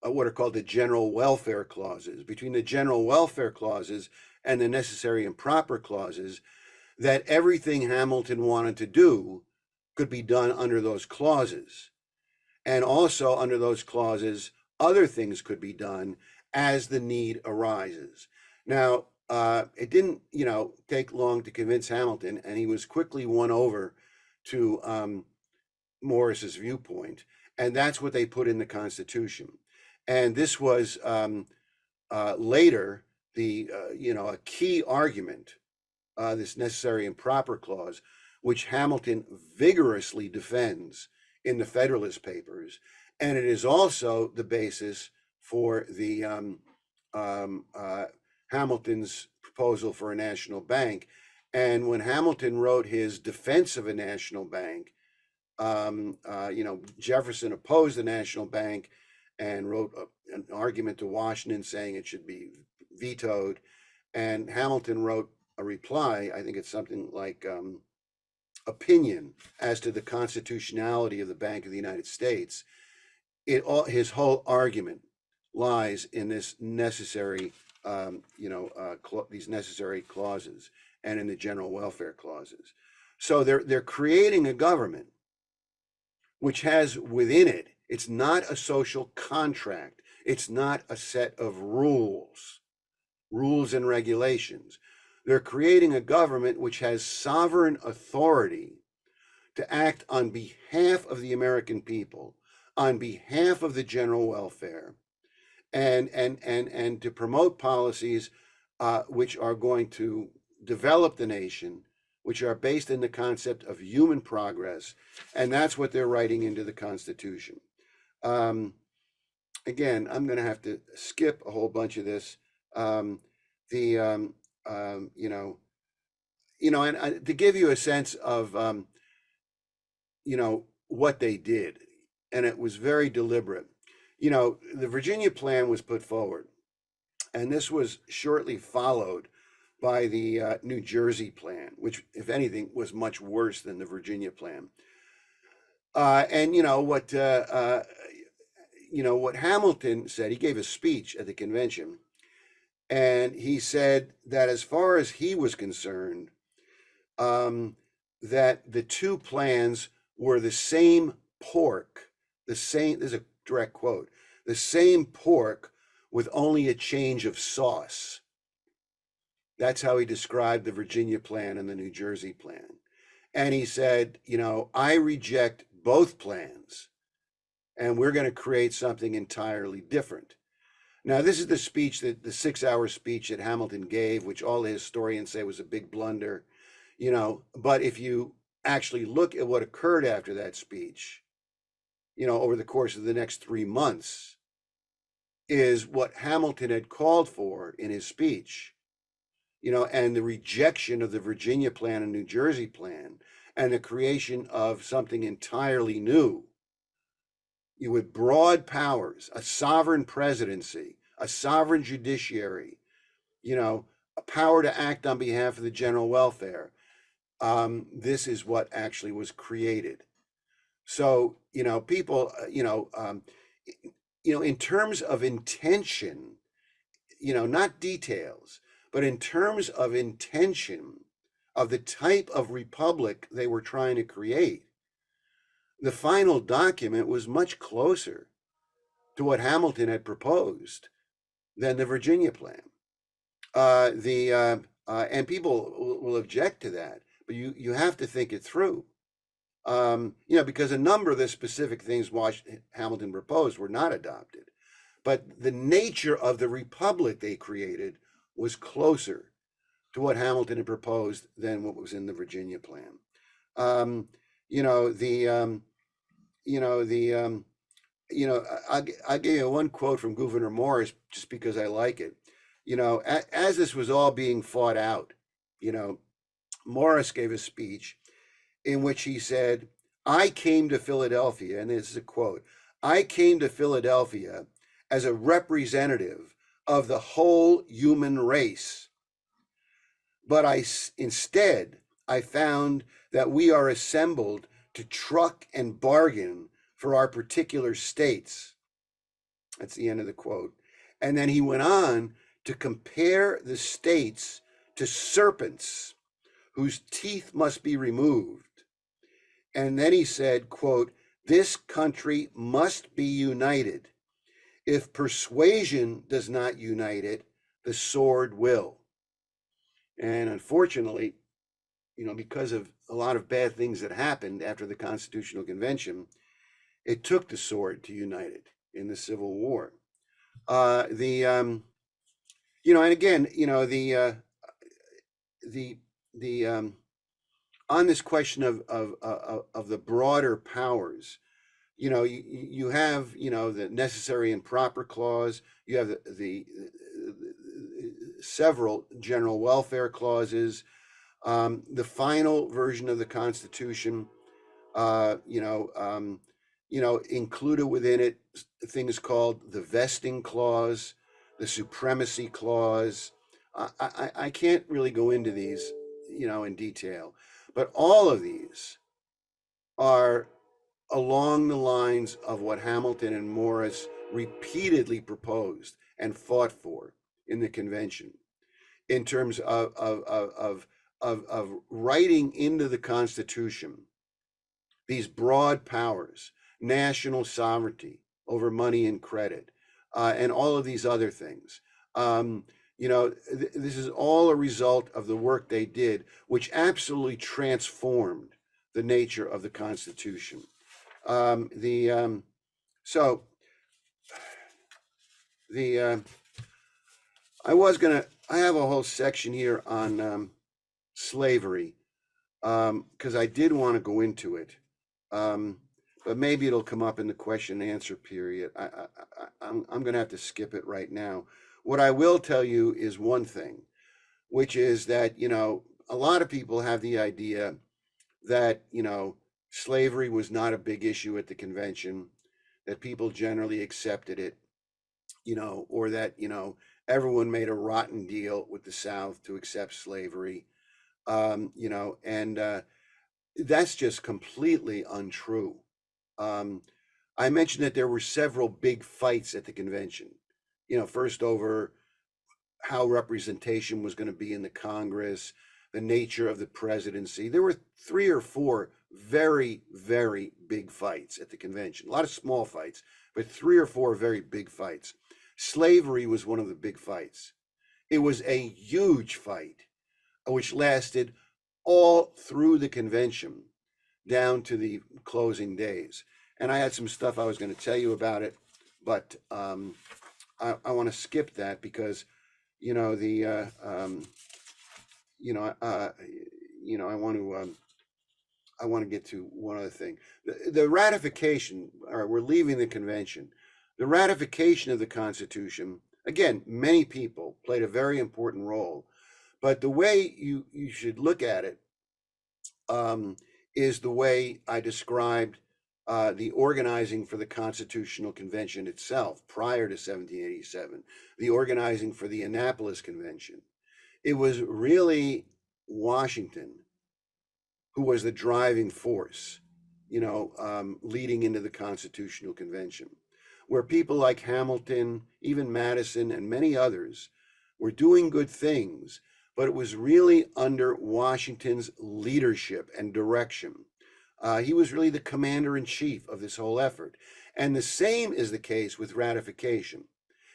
what are called the general welfare clauses, between the general welfare clauses and the necessary and proper clauses, that everything Hamilton wanted to do could be done under those clauses. And also under those clauses, other things could be done as the need arises. Now, it didn't, take long to convince Hamilton, and he was quickly won over to Morris's viewpoint, and that's what they put in the Constitution. And this was later a key argument, this necessary and proper clause, which Hamilton vigorously defends in the Federalist Papers, and it is also the basis for the Hamilton's proposal for a national bank. And when Hamilton wrote his defense of a national bank, Jefferson opposed the national bank and wrote an argument to Washington saying it should be vetoed. And Hamilton wrote a reply, I think it's something like opinion as to the constitutionality of the Bank of the United States. His whole argument lies in this necessary, these necessary clauses and in the general welfare clauses. So they're creating a government which has within it, it's not a social contract. It's not a set of rules and regulations. They're creating a government which has sovereign authority to act on behalf of the American people, on behalf of the general welfare, and to promote policies which are going to develop the nation, which are based in the concept of human progress, and that's what they're writing into the Constitution. Again, I'm going to have to skip a whole bunch of this. And to give you a sense of what they did, and it was very deliberate. The Virginia Plan was put forward, and this was shortly followed by the New Jersey Plan, which, if anything, was much worse than the Virginia Plan. And what Hamilton said, he gave a speech at the convention, and he said that as far as he was concerned, that the two plans were the same pork, this is a direct quote, the same pork with only a change of sauce. That's how he described the Virginia Plan and the New Jersey Plan. And he said, I reject both plans, and we're going to create something entirely different. Now, this is the speech, the 6-hour speech that Hamilton gave, which all the historians say was a big blunder, but if you actually look at what occurred after that speech, over the course of the next 3 months, is what Hamilton had called for in his speech, and the rejection of the Virginia Plan and New Jersey Plan, and the creation of something entirely new, with broad powers, a sovereign presidency, a sovereign judiciary, a power to act on behalf of the general welfare. This is what actually was created. So, people, in terms of intention, not details, but in terms of intention of the type of republic they were trying to create, the final document was much closer to what Hamilton had proposed than the Virginia Plan. And people will object to that, but you have to think it through. Because a number of the specific things Hamilton proposed were not adopted, but the nature of the republic they created was closer to what Hamilton had proposed than what was in the Virginia Plan. I'll give you one quote from Gouverneur Morris just because I like it. As this was all being fought out, Morris gave a speech in which he said, I came to Philadelphia, and this is a quote, I came to Philadelphia as a representative of the whole human race. But instead, I found that we are assembled to truck and bargain for our particular states. That's the end of the quote. And then he went on to compare the states to serpents whose teeth must be removed. And then he said, quote, this country must be united. If persuasion does not unite it, the sword will. And unfortunately, because of a lot of bad things that happened after the Constitutional Convention, it took the sword to unite it in the Civil War. And again, on this question of the broader powers, you have the necessary and proper clause. You have the several general welfare clauses. The final version of the Constitution, included within it things called the vesting clause, the supremacy clause. I can't really go into these, in detail, but all of these are along the lines of what Hamilton and Morris repeatedly proposed and fought for in the convention, in terms of writing into the Constitution these broad powers, national sovereignty over money and credit, and all of these other things. This is all a result of the work they did, which absolutely transformed the nature of the Constitution. So the I have a whole section here on slavery, because I did want to go into it, but maybe it'll come up in the question and answer period. I'm going to have to skip it right now. What I will tell you is one thing, which is that, a lot of people have the idea that, slavery was not a big issue at the convention, that people generally accepted it, or that, everyone made a rotten deal with the South to accept slavery, and that's just completely untrue. I mentioned that there were several big fights at the convention, first over how representation was going to be in the Congress, the nature of the presidency. There were 3 or 4 very, very big fights at the convention. A lot of small fights, but 3 or 4 very big fights. Slavery was one of the big fights. It was a huge fight, which lasted all through the convention down to the closing days. And I had some stuff I was going to tell you about it, but I want to skip that because, I want to get to one other thing. The ratification, or we're leaving the convention. The ratification of the Constitution, again, many people played a very important role, but the way you should look at it is the way I described the organizing for the Constitutional Convention itself prior to 1787, the organizing for the Annapolis Convention. It was really Washington who was the driving force, leading into the Constitutional Convention, where people like Hamilton, even Madison, and many others were doing good things, but it was really under Washington's leadership and direction. He was really the commander-in-chief of this whole effort. And the same is the case with ratification.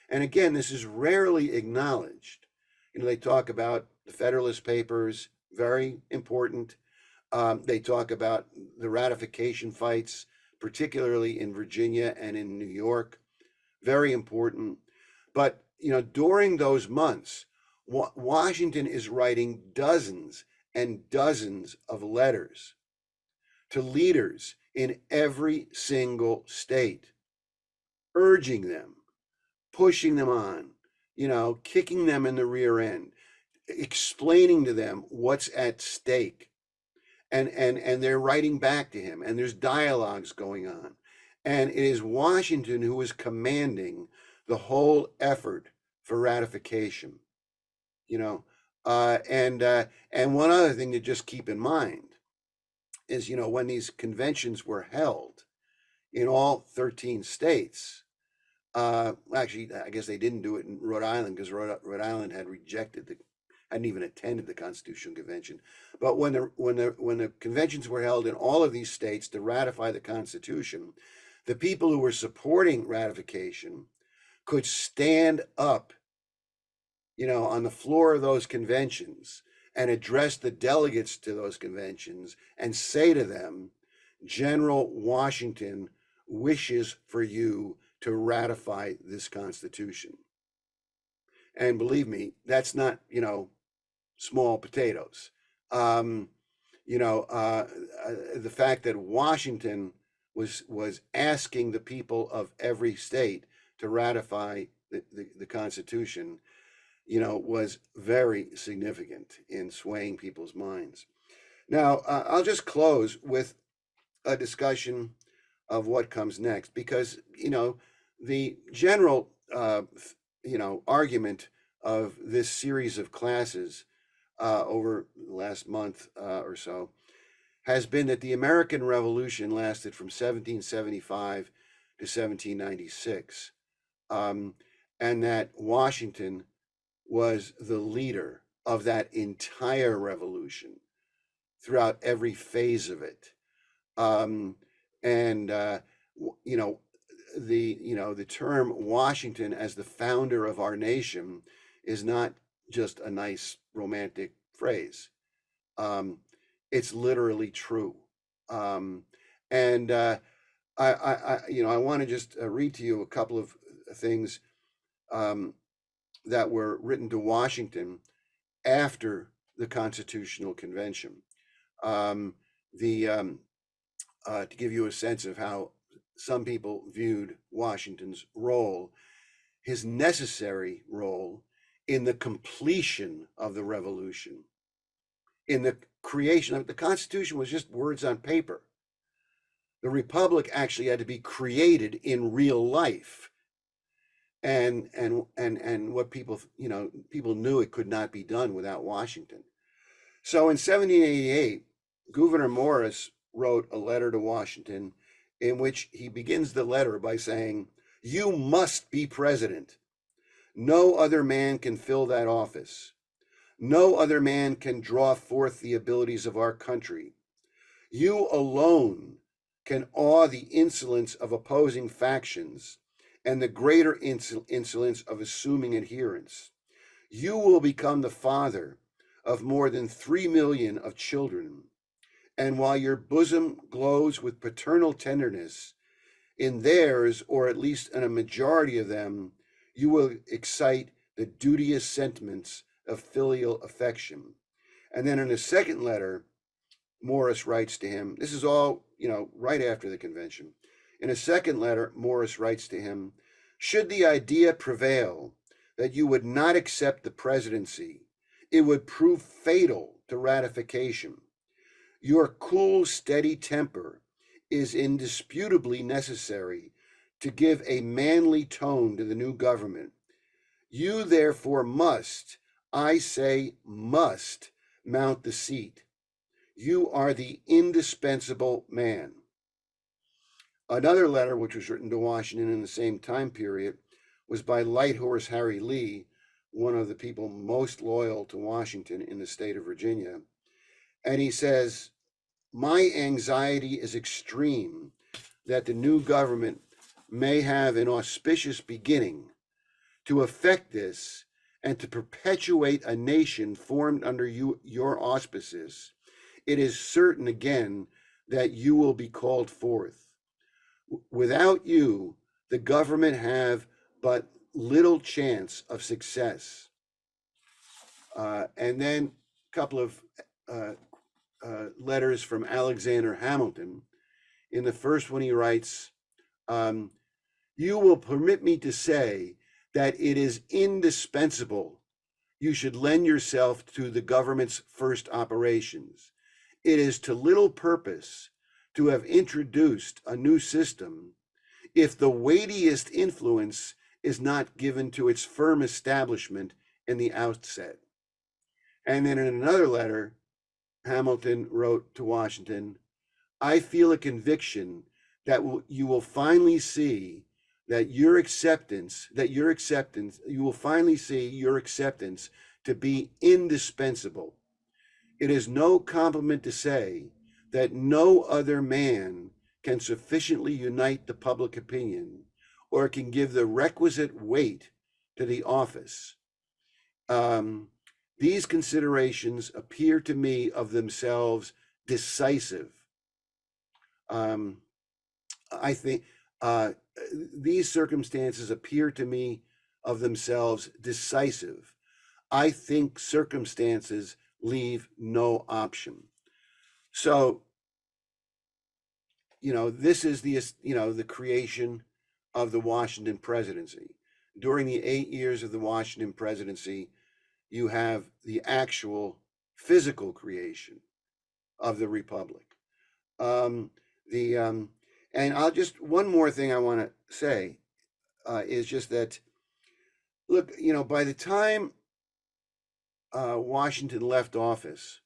And again, this is rarely acknowledged. They talk about the Federalist Papers, very important. They talk about the ratification fights, particularly in Virginia and in New York, very important. But, during those months, Washington is writing dozens and dozens of letters to leaders in every single state, urging them, pushing them on, kicking them in the rear end, explaining to them what's at stake. And they're writing back to him, and there's dialogues going on. And it is Washington who is commanding the whole effort for ratification. And one other thing to just keep in mind is, when these conventions were held in all 13 states, actually, I guess they didn't do it in Rhode Island because Rhode Island had hadn't even attended the Constitutional Convention. But when the conventions were held in all of these states to ratify the Constitution, the people who were supporting ratification could stand up, on the floor of those conventions and address the delegates to those conventions and say to them, General Washington wishes for you to ratify this Constitution. And believe me, that's not, small potatoes. The fact that Washington was asking the people of every state to ratify the Constitution, was very significant in swaying people's minds. Now, I'll just close with a discussion of what comes next, because, the general, argument of this series of classes over the last month or so has been that the American Revolution lasted from 1775 to 1796, and that Washington was the leader of that entire revolution throughout every phase of it. The term Washington as the founder of our nation is not just a nice romantic phrase. It's literally true. And I want to just read to you a couple of things that were written to Washington after the Constitutional Convention. To give you a sense of how some people viewed Washington's role, his necessary role in the completion of the revolution, in the creation of the Constitution was just words on paper. The Republic actually had to be created in real life. And what people knew it could not be done without Washington. So in 1788, Gouverneur Morris wrote a letter to Washington in which he begins the letter by saying, "You must be president. No other man can fill that office. No other man can draw forth the abilities of our country. You alone can awe the insolence of opposing factions and the greater insolence of assuming adherents. You will become the father of more than 3 million of children, and while your bosom glows with paternal tenderness, in theirs, or at least in a majority of them, you will excite the duteous sentiments of filial affection." And then in a second letter, Morris writes to him, this is all, right after the convention. In a second letter, Morris writes to him, "Should the idea prevail that you would not accept the presidency, it would prove fatal to ratification. Your cool, steady temper is indisputably necessary to give a manly tone to the new government. You therefore must, I say must, mount the seat. You are the indispensable man." Another letter, which was written to Washington in the same time period, was by Light Horse Harry Lee, one of the people most loyal to Washington in the state of Virginia. And he says, "My anxiety is extreme that the new government may have an auspicious beginning. To effect this and to perpetuate a nation formed under your auspices, it is certain again that you will be called forth. Without you, the government have but little chance of success." And then a couple of letters from Alexander Hamilton. In the first one, he writes, "You will permit me to say that it is indispensable you should lend yourself to the government's first operations. It is to little purpose to have introduced a new system if the weightiest influence is not given to its firm establishment in the outset." And then in another letter, Hamilton wrote to Washington, "I feel a conviction that you will finally see your acceptance to be indispensable. It is no compliment to say that no other man can sufficiently unite the public opinion or can give the requisite weight to the office. These considerations appear to me of themselves decisive." I think these circumstances appear to me of themselves decisive. I think circumstances leave no option. So, this is the creation of the Washington presidency. During the 8 years of the Washington presidency, you have the actual physical creation of the Republic. And one more thing I want to say is just that, look, by the time Washington left office,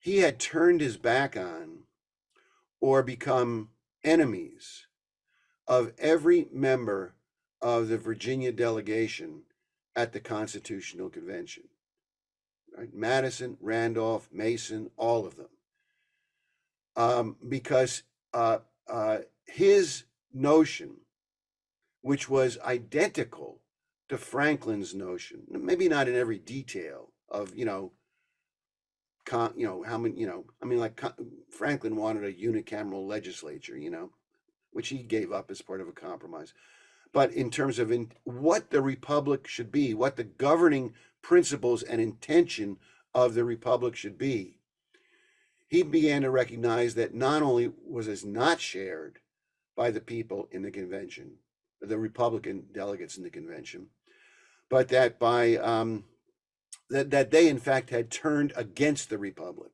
he had turned his back on or become enemies of every member of the Virginia delegation at the Constitutional Convention. Right? Madison, Randolph, Mason, all of them. Because his notion, which was identical to Franklin's notion, maybe not in every detail of, how many, I mean, like Franklin wanted a unicameral legislature, which he gave up as part of a compromise. But in terms of what the republic should be, what the governing principles and intention of the republic should be, he began to recognize that not only was this not shared by the people in the convention, the Republican delegates in the convention, but that by that they in fact had turned against the republic,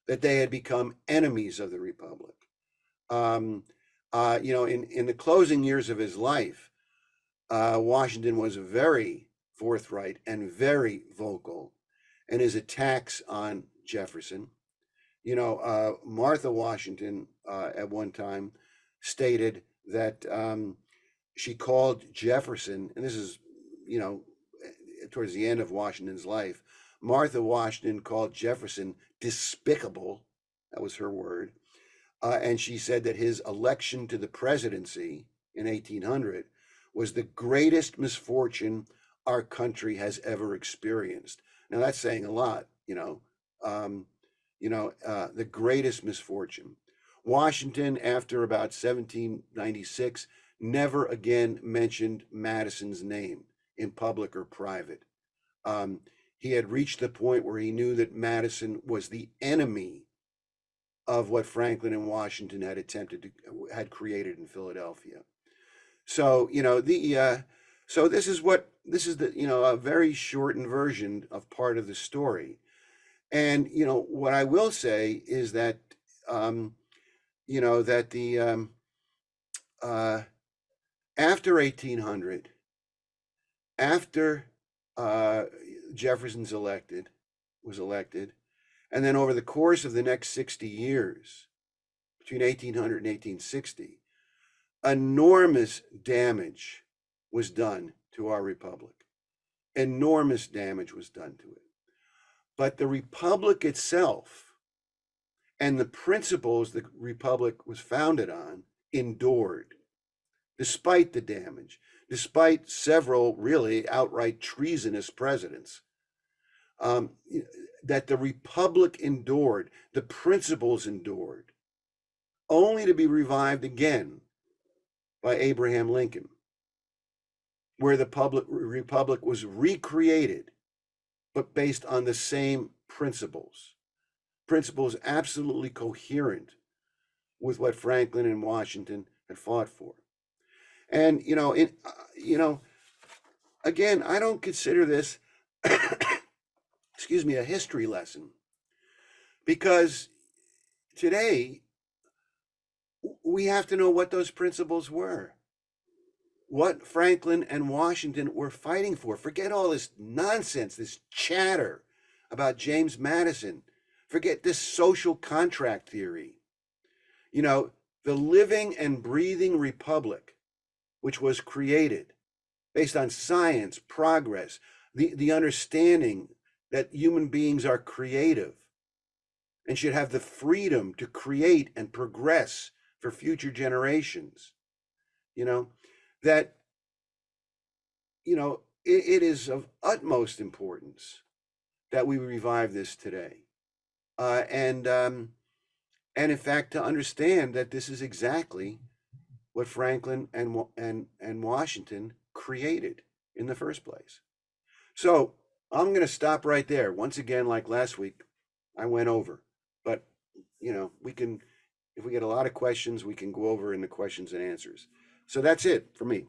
that they had become enemies of the republic. In the closing years of his life, Washington was very forthright and very vocal in his attacks on Jefferson. Martha Washington at one time stated that she called Jefferson, and this is, towards the end of Washington's life, Martha Washington called Jefferson despicable. That was her word. And she said that his election to the presidency in 1800 was the greatest misfortune our country has ever experienced. Now that's saying a lot, the greatest misfortune. Washington, after about 1796, never again mentioned Madison's name in public or private. He had reached the point where he knew that Madison was the enemy of what Franklin and Washington had created in Philadelphia. So, so this is a very shortened version of part of the story. And, what I will say is that, after 1800, after Jefferson's was elected, and then over the course of the next 60 years, between 1800 and 1860, enormous damage was done to our republic. Enormous damage was done to it. But the republic itself and the principles the republic was founded on endured, despite the damage, despite several really outright treasonous presidents. That the republic endured, the principles endured, only to be revived again by Abraham Lincoln, where the republic was recreated, but based on the same principles absolutely coherent with what Franklin and Washington had fought for. And, again, I don't consider this, a history lesson, because today we have to know what those principles were, what Franklin and Washington were fighting for. Forget all this nonsense, this chatter about James Madison. Forget this social contract theory. The living and breathing republic, which was created based on science, progress, the understanding that human beings are creative and should have the freedom to create and progress for future generations. That it is of utmost importance that we revive this today, and in fact to understand that this is exactly what Franklin and Washington created in the first place. So I'm going to stop right there. Once again, like last week, I went over, but we can, if we get a lot of questions, we can go over in the questions and answers. So that's it for me.